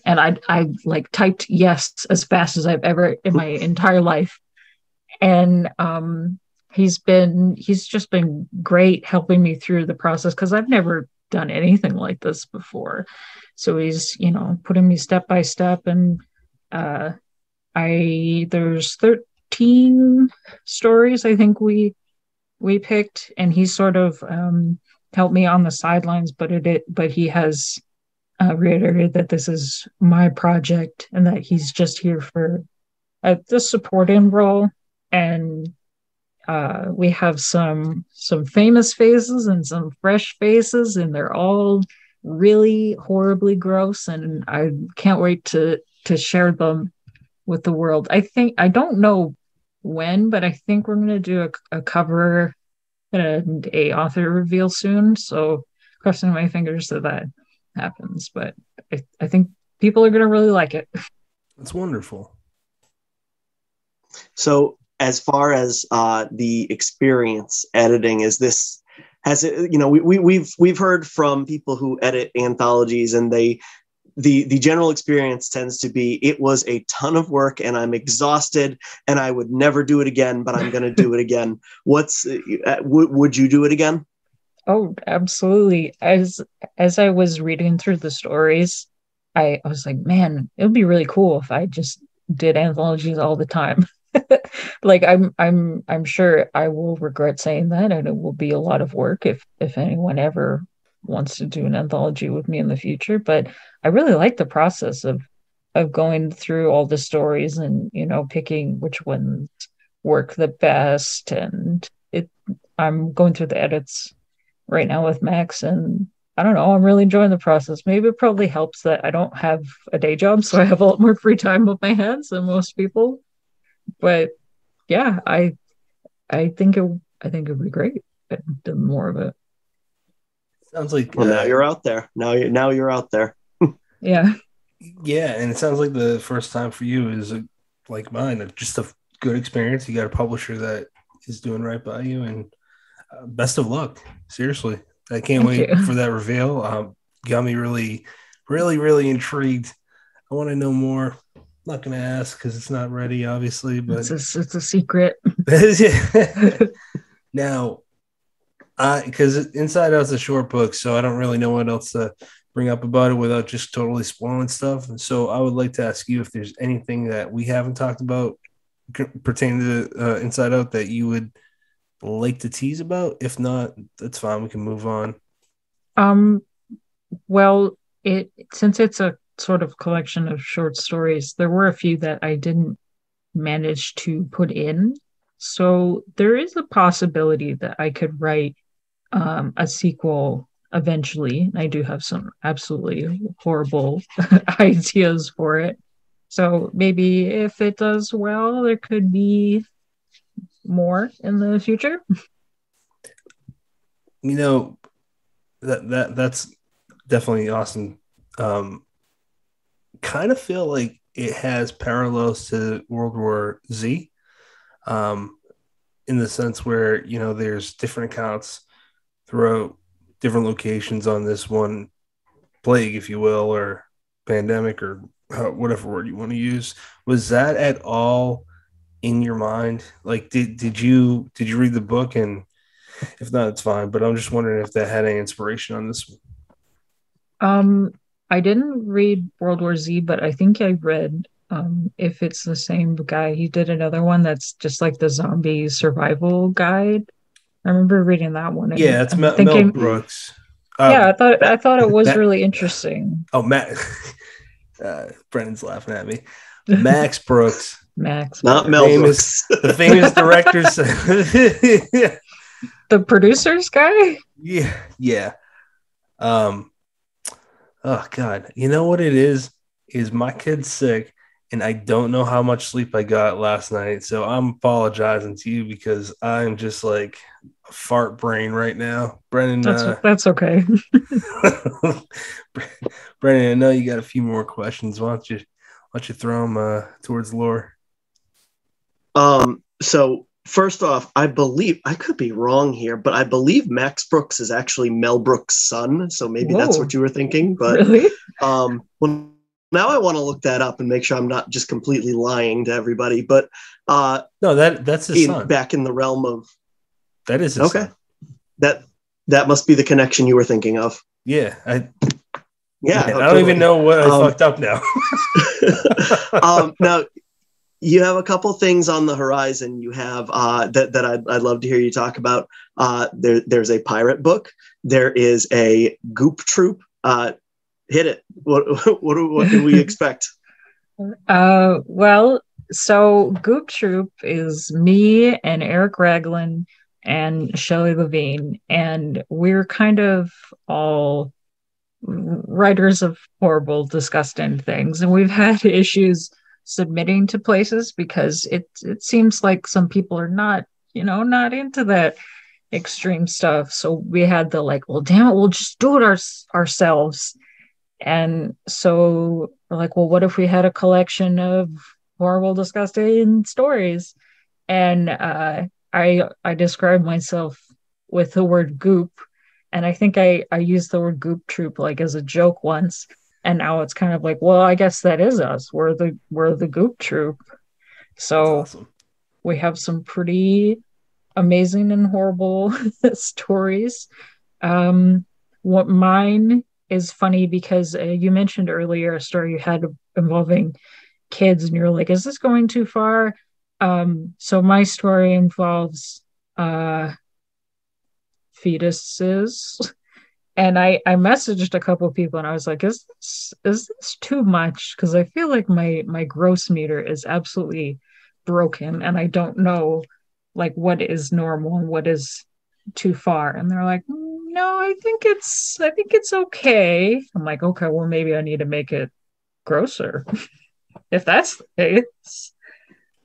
[SPEAKER 4] And I like typed yes as fast as I've ever in my entire life, and he's just been great helping me through the process because I've never done anything like this before. So he's, putting me step by step, and there's 13 stories I think we picked, and he sort of helped me on the sidelines, but he has reiterated that this is my project and that he's just here for the supporting role. And we have some famous faces and some fresh faces, and they're all really horribly gross, and I can't wait to share them with the world. I don't know when, but I think we're going to do a cover and a author reveal soon, so crossing my fingers that happens. But I think people are going to really like it.
[SPEAKER 2] That's wonderful.
[SPEAKER 3] So as far as the experience editing, we've heard from people who edit anthologies, and the general experience tends to be, it was a ton of work and I'm exhausted and I would never do it again, but I'm going to do it again. Would you do it again?
[SPEAKER 4] Oh, absolutely. As I was reading through the stories, I was like, man, it would be really cool if I just did anthologies all the time. Like I'm sure I will regret saying that, and it will be a lot of work if anyone ever wants to do an anthology with me in the future. But I really like the process of going through all the stories and picking which ones work the best. And I'm going through the edits right now with Max, and I don't know, I'm really enjoying the process. Maybe it probably helps that I don't have a day job, so I have a lot more free time on my hands than most people. But yeah, I think it'd be great if I did more of it.
[SPEAKER 2] Sounds like
[SPEAKER 3] now you're out there. Now you're out there.
[SPEAKER 4] Yeah.
[SPEAKER 2] Yeah, and it sounds like the first time for you is like mine, just a good experience. You got a publisher that is doing right by you, and best of luck. Seriously, I can't wait for that reveal. Got me really, really, really intrigued. I want to know more. I'm not going to ask because it's not ready, obviously, but
[SPEAKER 4] it's a secret.
[SPEAKER 2] Now, because Inside Out's a short book, so I don't really know what else to bring up about it without just totally spoiling stuff. And so I would like to ask you if there's anything that we haven't talked about pertaining to Inside Out that you would like to tease about. If not, that's fine. We can move on.
[SPEAKER 4] Well, since it's a sort of collection of short stories, there were a few that I didn't manage to put in. So there is a possibility that I could write a sequel eventually. I do have some absolutely horrible ideas for it. So maybe if it does well, there could be more in the future.
[SPEAKER 2] That's definitely awesome. Kind of feel like it has parallels to World War Z, in the sense where there's different accounts throughout different locations on this one plague, if you will, or pandemic, or whatever word you want to use. Was that at all in your mind? Like, did you read the book? And if not, it's fine. But I'm just wondering if that had any inspiration on this one.
[SPEAKER 4] I didn't read World War Z, but I think I read if it's the same guy. He did another one that's just like the zombie survival guide. I remember reading that one. And
[SPEAKER 2] Yeah, it's
[SPEAKER 4] I'm
[SPEAKER 2] Mel
[SPEAKER 4] thinking,
[SPEAKER 2] Brooks.
[SPEAKER 4] yeah, I thought it was
[SPEAKER 2] Matt,
[SPEAKER 4] really interesting.
[SPEAKER 2] oh, Matt. Brendan's laughing at me. Max Brooks.
[SPEAKER 4] Max,
[SPEAKER 3] not Mel Brooks.
[SPEAKER 2] The famous director.
[SPEAKER 4] the producers guy.
[SPEAKER 2] Yeah. Oh God, you know what it is? Is my kid's sick, and I don't know how much sleep I got last night. So I'm apologizing to you because I'm just like a fart brain right now, Brendan.
[SPEAKER 4] That's okay.
[SPEAKER 2] Brendan, I know you got a few more questions. Why don't you throw them towards Lore?
[SPEAKER 3] So first off, I believe, I could be wrong here, but I believe Max Brooks is actually Mel Brooks' son. So maybe that's what you were thinking. But
[SPEAKER 4] really?
[SPEAKER 3] Well, now I want to look that up and make sure I'm not just completely lying to everybody. But
[SPEAKER 2] no, that's his son.
[SPEAKER 3] Back in the realm of
[SPEAKER 2] that is his son.
[SPEAKER 3] That must be the connection you were thinking of.
[SPEAKER 2] Yeah,
[SPEAKER 3] I
[SPEAKER 2] don't even know what I fucked up now.
[SPEAKER 3] Now you have a couple things on the horizon. You have that I'd love to hear you talk about. There's a pirate book. There is a Goop Troop. Hit it. What do we expect?
[SPEAKER 4] Well, so Goop Troop is me and Eric Raglan and Shelley Levine, and we're kind of all writers of horrible, disgusting things, and we've had issues submitting to places because it seems like some people are not into that extreme stuff. So we had the like, well, damn it, we'll just do it ourselves. And so we're like, well, what if we had a collection of horrible, disgusting stories? And I described myself with the word goop, and I think I used the word Goop Troop like as a joke once, and now it's kind of like, well, I guess that is us. We're the Goop Troop. So awesome. We have some pretty amazing and horrible stories. What mine is funny because you mentioned earlier a story you had involving kids, and you're like, is this going too far? So my story involves fetuses, and I messaged a couple of people, and I was like, is this too much? Because I feel like my gross meter is absolutely broken, and I don't know like what is normal and what is too far. And they're like, no, I think it's okay. I'm like, okay, well, maybe I need to make it grosser if that's the case.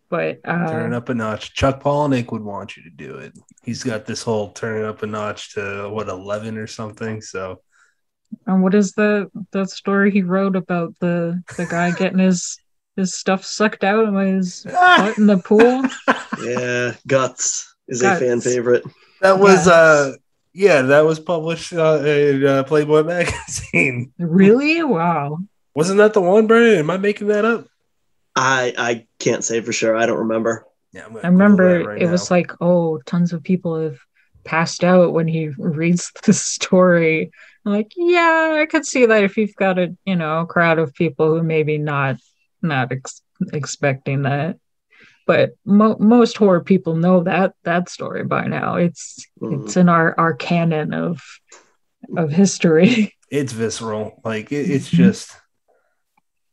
[SPEAKER 4] But
[SPEAKER 2] turn up a notch. Chuck Palahniuk would want you to do it. He's got this whole turn up a notch to 11 or something. So,
[SPEAKER 4] and what is the story he wrote about the guy getting his stuff sucked out by his butt in the pool?
[SPEAKER 3] Yeah, Guts is a fan favorite.
[SPEAKER 2] That was that was published in Playboy magazine.
[SPEAKER 4] Really? Wow.
[SPEAKER 2] Wasn't that the one, Brandon? Am I making that up?
[SPEAKER 3] I can't say for sure. I don't remember.
[SPEAKER 4] Yeah, I remember it was like, oh, tons of people have passed out when he reads the story. I'm like, yeah, I could see that if you've got a crowd of people who maybe not expecting that. But most horror people know that story by now. It's in our canon of history.
[SPEAKER 2] It's visceral. Like it's just,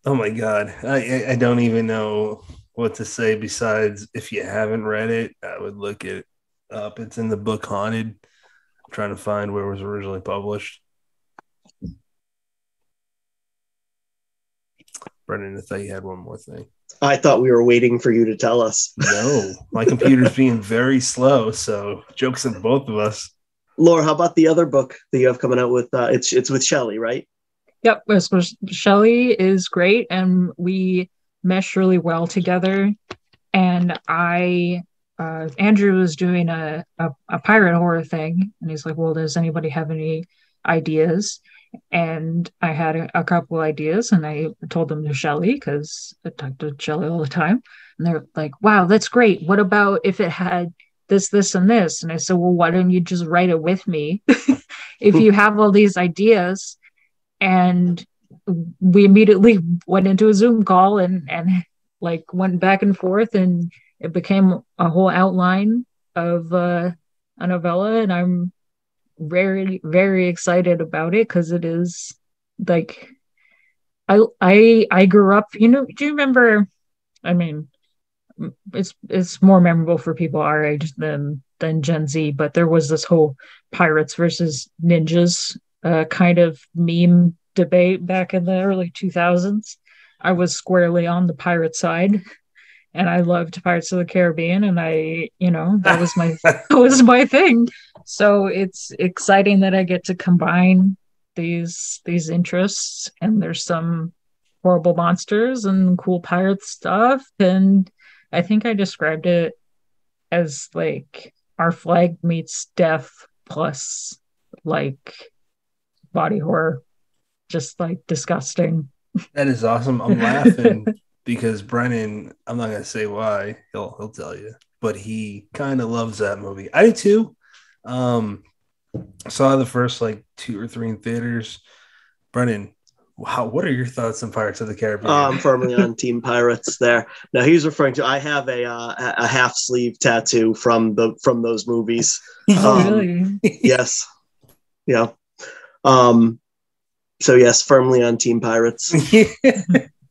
[SPEAKER 2] oh my God. I don't even know what to say besides, if you haven't read it, I would look it up. It's in the book Haunted. I'm trying to find where it was originally published. Brendan, I thought you had one more thing.
[SPEAKER 3] I thought we were waiting for you to tell us.
[SPEAKER 2] No, my computer's being very slow, so jokes on both of us.
[SPEAKER 3] Laura, how about the other book that you have coming out with? It's with Shelley, right?
[SPEAKER 4] Yep, Shelley is great, and we mesh really well together. And Andrew was doing a pirate horror thing, and he's like, well, does anybody have any ideas? And I had a couple ideas, and I told them to Shelley because I talk to Shelley all the time. And they're like, wow, that's great. What about if it had this, and this? And I said, well, why don't you just write it with me? If you have all these ideas and we immediately went into a Zoom call and like went back and forth, and it became a whole outline of a novella, and I'm very, very excited about it because it is like I grew up, do you remember, I mean, it's more memorable for people our age than Gen Z, but there was this whole pirates versus ninjas kind of meme debate back in the early 2000s. I was squarely on the pirate side, and I loved Pirates of the Caribbean, and that was my that was my thing. So it's exciting that I get to combine these interests, and there's some horrible monsters and cool pirate stuff, and I think I described it as like our flag meets death plus like body horror, just like disgusting.
[SPEAKER 2] That is awesome. I'm laughing because Brennan, I'm not gonna say why, he'll tell you, but he kind of loves that movie. I do too. Saw the first like 2 or 3 in theaters. Brennan, wow, what are your thoughts on Pirates of the Caribbean?
[SPEAKER 3] I'm firmly on Team Pirates there. Now he's referring to. I have a half sleeve tattoo from those movies.
[SPEAKER 4] Really?
[SPEAKER 3] Yes. Yeah. So yes, firmly on Team Pirates.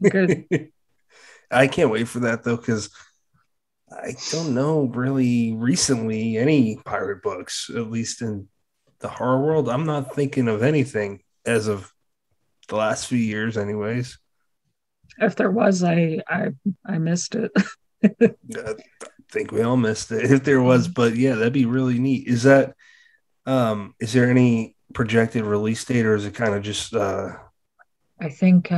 [SPEAKER 4] Good.
[SPEAKER 2] I can't wait for that though, because I don't know really recently any pirate books, at least in the horror world. I'm not thinking of anything as of the last few years, anyways.
[SPEAKER 4] If there was, I missed it.
[SPEAKER 2] I think we all missed it if there was, but yeah, that'd be really neat. Is that is there any projected release date, or is it kind of just
[SPEAKER 4] I think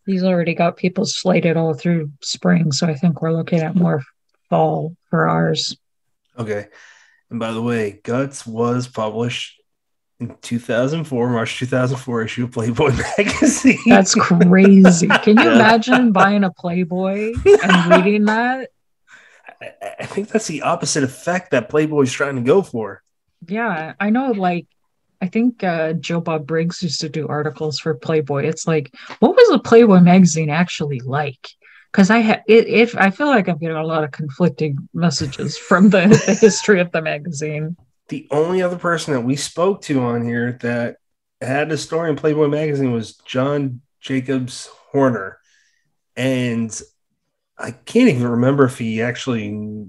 [SPEAKER 4] he's already got people slated all through spring, so I think we're looking at more fall for ours.
[SPEAKER 2] Okay. And by the way, Guts was published in 2004, March 2004 issue of Playboy magazine.
[SPEAKER 4] That's crazy. Can you imagine buying a Playboy and reading that?
[SPEAKER 2] I think that's the opposite effect that Playboy's trying to go for.
[SPEAKER 4] Yeah, I know. Like, I think Joe Bob Briggs used to do articles for Playboy. It's like, what was the Playboy magazine actually like? Because I feel like I'm getting a lot of conflicting messages from the history of the magazine.
[SPEAKER 2] The only other person that we spoke to on here that had a story in Playboy magazine was John Jacobs Horner. And I can't even remember if he actually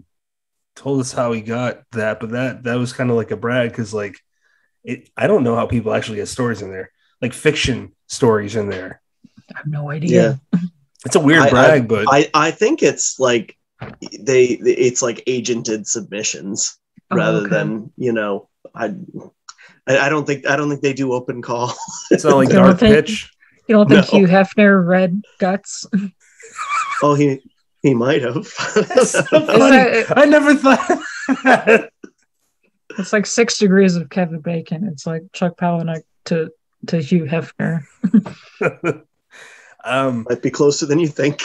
[SPEAKER 2] told us how he got that, but that was kind of like a brag because like I don't know how people actually get stories in there, like fiction stories in there.
[SPEAKER 4] I have no idea.
[SPEAKER 3] Yeah.
[SPEAKER 2] It's a weird brag, but
[SPEAKER 3] I think it's like it's like agented submissions rather than I don't think they do open call.
[SPEAKER 2] It's not like dark pitch.
[SPEAKER 4] You don't think Hugh Hefner read Guts?
[SPEAKER 3] Oh, he might have.
[SPEAKER 2] That's so funny. I never thought.
[SPEAKER 4] It's like 6 Degrees of Kevin Bacon. It's like Chuck Palahniuk to Hugh Hefner.
[SPEAKER 3] Might be closer than you think.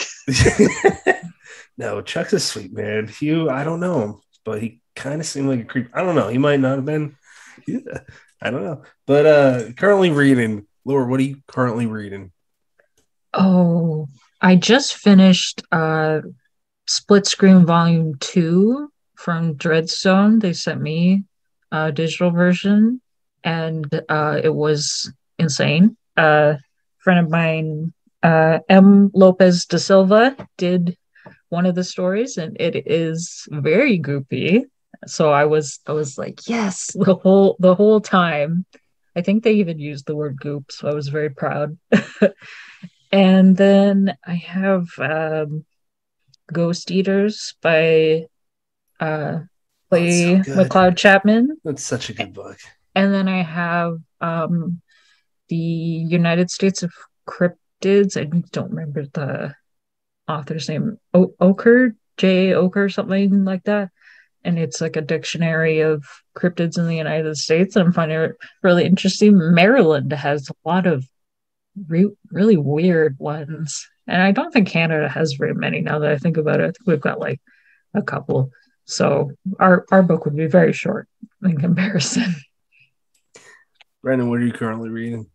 [SPEAKER 2] No, Chuck's a sweet man. Hugh, I don't know him, but he kind of seemed like a creep. I don't know. He might not have been. Yeah, I don't know. But currently reading. Lor, what are you currently reading?
[SPEAKER 4] Oh, I just finished Split Screen Volume 2 from Dreadstone. They sent me a digital version, and it was insane. A friend of mine, M. Lopez da Silva, did one of the stories, and it is very goopy. So I was like, yes, the whole time. I think they even used the word goop, so I was very proud. And then I have Ghost Eaters by Clay McLeod Chapman.
[SPEAKER 2] That's such a good book.
[SPEAKER 4] And then I have the United States of Cryptids. I don't remember the author's name. Oker, J. Oker, something like that. And it's like a dictionary of cryptids in the United States. And I'm finding it really interesting. Maryland has a lot of really weird ones. And I don't think Canada has very many now that I think about it. I think we've got like a couple. So our book would be very short in comparison.
[SPEAKER 2] Brandon, what are you currently reading?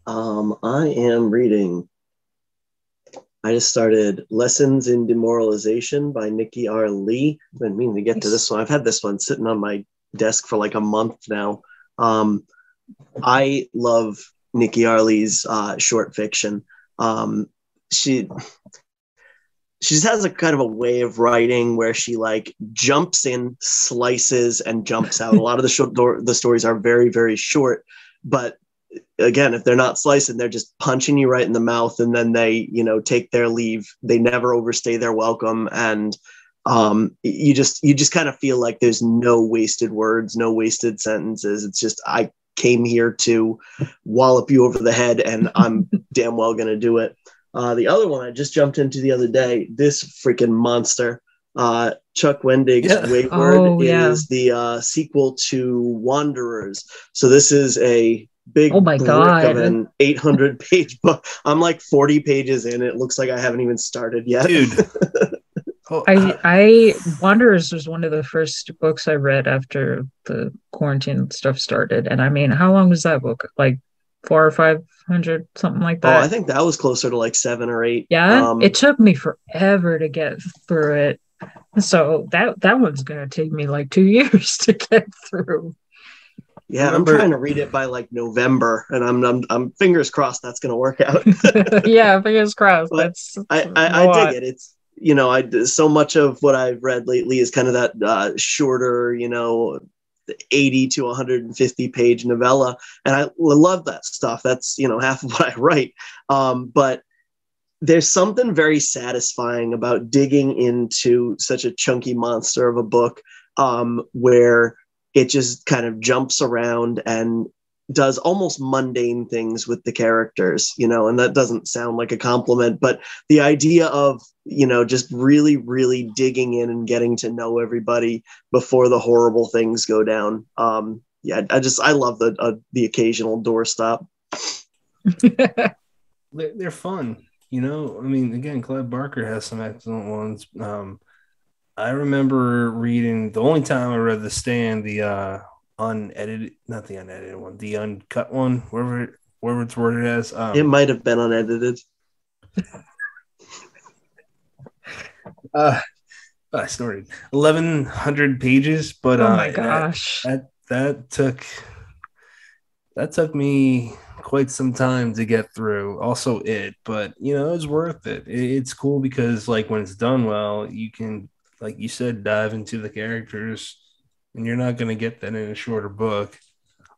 [SPEAKER 3] I am reading. I just started Lessons in Demoralization by Nikki R. Lee. I've been meaning to get to this one. I've had this one sitting on my desk for like a month now. I love Nikki R. Lee's short fiction. She just has a kind of a way of writing where she like jumps in, slices, and jumps out. A lot of the stories are very, very short, but again, if they're not slicing, they're just punching you right in the mouth, and then they, take their leave. They never overstay their welcome, and you just kind of feel like there's no wasted words, no wasted sentences. It's just, I came here to wallop you over the head, and I'm damn well gonna do it. The other one I just jumped into the other day, this freaking monster, Chuck Wendig's Wayward is the sequel to Wanderers. So this is a big brick of an 800-page book. I'm like 40 pages in. It looks like I haven't even started yet.
[SPEAKER 2] Dude.
[SPEAKER 4] I Wanderers was one of the first books I read after the quarantine stuff started. And I mean, how long was that book? Like 400 or 500, something like that?
[SPEAKER 3] Oh, I think that was closer to like 7 or 8.
[SPEAKER 4] Yeah, it took me forever to get through it. So that one's going to take me like 2 years to get through.
[SPEAKER 3] Yeah, I'm trying to read it by like November, and I'm fingers crossed that's going to work out.
[SPEAKER 4] Yeah, fingers crossed.
[SPEAKER 3] I dig it. It's so much of what I've read lately is kind of that shorter, 80 to 150 page novella, and I love that stuff. That's half of what I write. But there's something very satisfying about digging into such a chunky monster of a book, where it just kind of jumps around and does almost mundane things with the characters, and that doesn't sound like a compliment, but the idea of, just really, really digging in and getting to know everybody before the horrible things go down. I love the occasional doorstop.
[SPEAKER 2] They're fun. I mean, again, Clive Barker has some excellent ones. I remember reading, the only time I read The Stand, the unedited, not the unedited one, the uncut one, wherever it's worded as.
[SPEAKER 3] It might have been unedited.
[SPEAKER 2] I snorted. 1,100 pages, but
[SPEAKER 4] oh my gosh,
[SPEAKER 2] that took me quite some time to get through. Also, but it was worth it. It's cool because like when it's done well, you can, like you said, dive into the characters, and you're not going to get that in a shorter book.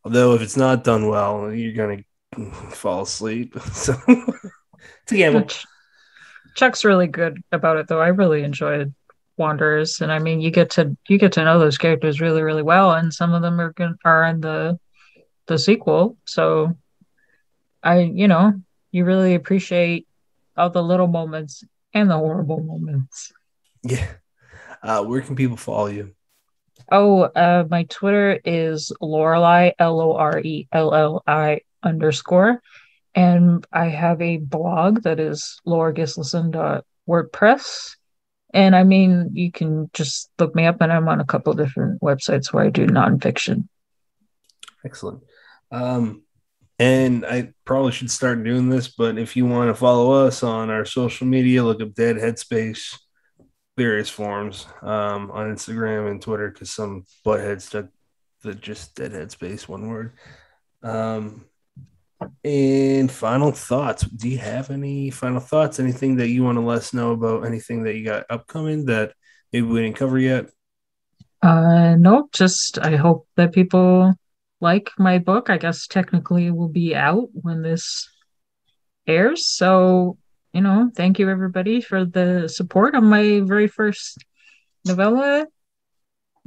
[SPEAKER 2] Although if it's not done well, you're going to fall asleep. So it's a gamble.
[SPEAKER 4] Chuck's really good about it, though. I really enjoyed Wanderers, and I mean, you get to know those characters really, really well, and some of them are in the sequel. So you really appreciate all the little moments and the horrible moments.
[SPEAKER 2] Yeah. Where can people follow you?
[SPEAKER 4] Oh, my Twitter is Lorelei, LORELLI _. And I have a blog that is lorgislason.wordpress. And I mean, you can just look me up, and I'm on a couple different websites where I do nonfiction.
[SPEAKER 2] Excellent. And I probably should start doing this, but if you want to follow us on our social media, look up Dead Headspace, various forms on Instagram and Twitter, because some buttheads stuck the just Dead Headspace, one word. And final thoughts. Do you have any final thoughts? Anything that you want to let us know about? Anything that you got upcoming that maybe we didn't cover yet?
[SPEAKER 4] No, just I hope that people like my book. I guess technically it will be out when this airs. So, thank you everybody for the support on my very first novella.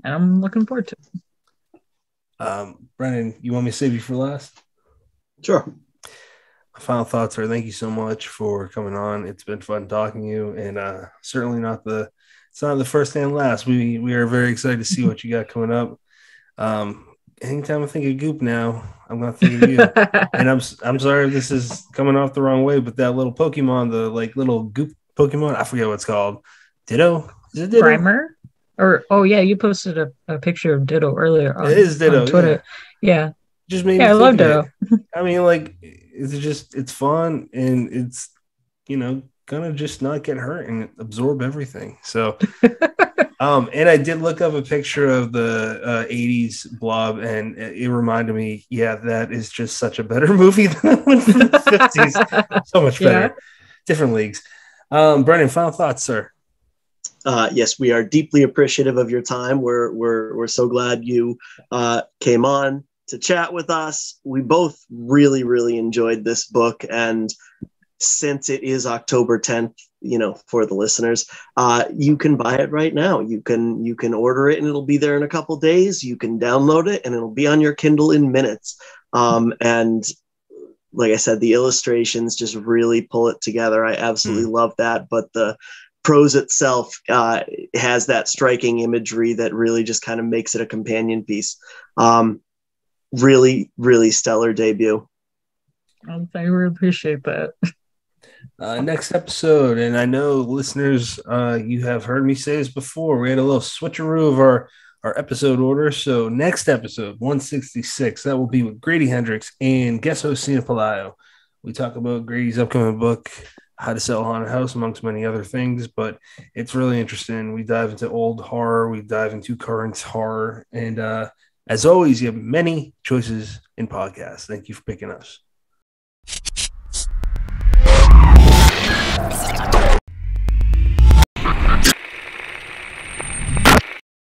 [SPEAKER 4] And I'm looking forward to it.
[SPEAKER 2] Brennan, you want me to save you for last?
[SPEAKER 3] Sure.
[SPEAKER 2] My final thoughts are thank you so much for coming on. It's been fun talking to you, and certainly it's not the first and last. We are very excited to see what you got coming up. Anytime I think of Goop now, I'm gonna think of you. And I'm sorry if this is coming off the wrong way, but that little Pokemon, the like little Goop Pokemon, I forget what it's called. Ditto? Is it Ditto?
[SPEAKER 4] Grimer? Yeah, you posted a picture of Ditto earlier.
[SPEAKER 2] It is Ditto.
[SPEAKER 4] On Twitter. Yeah.
[SPEAKER 2] Just made me
[SPEAKER 4] I love Ditto.
[SPEAKER 2] I mean, like, it's fun, and it's, gonna just not get hurt and absorb everything. So and I did look up a picture of the 80s Blob, and it reminded me, that is just such a better movie than the one from the 50s. So much better. Different leagues. Brennan, final thoughts, sir.
[SPEAKER 3] Yes, we are deeply appreciative of your time. We're so glad you came on to chat with us. We both really, really enjoyed this book, and since it is October 10th, for the listeners, you can buy it right now. You can order it and it'll be there in a couple days. You can download it and it'll be on your Kindle in minutes. And like I said, the illustrations just really pull it together. I absolutely love that. But the prose itself has that striking imagery that really just kind of makes it a companion piece. Really, really stellar debut.
[SPEAKER 4] I really appreciate that.
[SPEAKER 2] Next episode, and I know listeners, you have heard me say this before, we had a little switcheroo of our episode order. So next episode, 166, that will be with Grady Hendrix and guest host Cena Palaio. We talk about Grady's upcoming book, How to Sell a Haunted House, amongst many other things, but it's really interesting. We dive into old horror, we dive into current horror, and as always, you have many choices in podcasts. Thank you for picking us.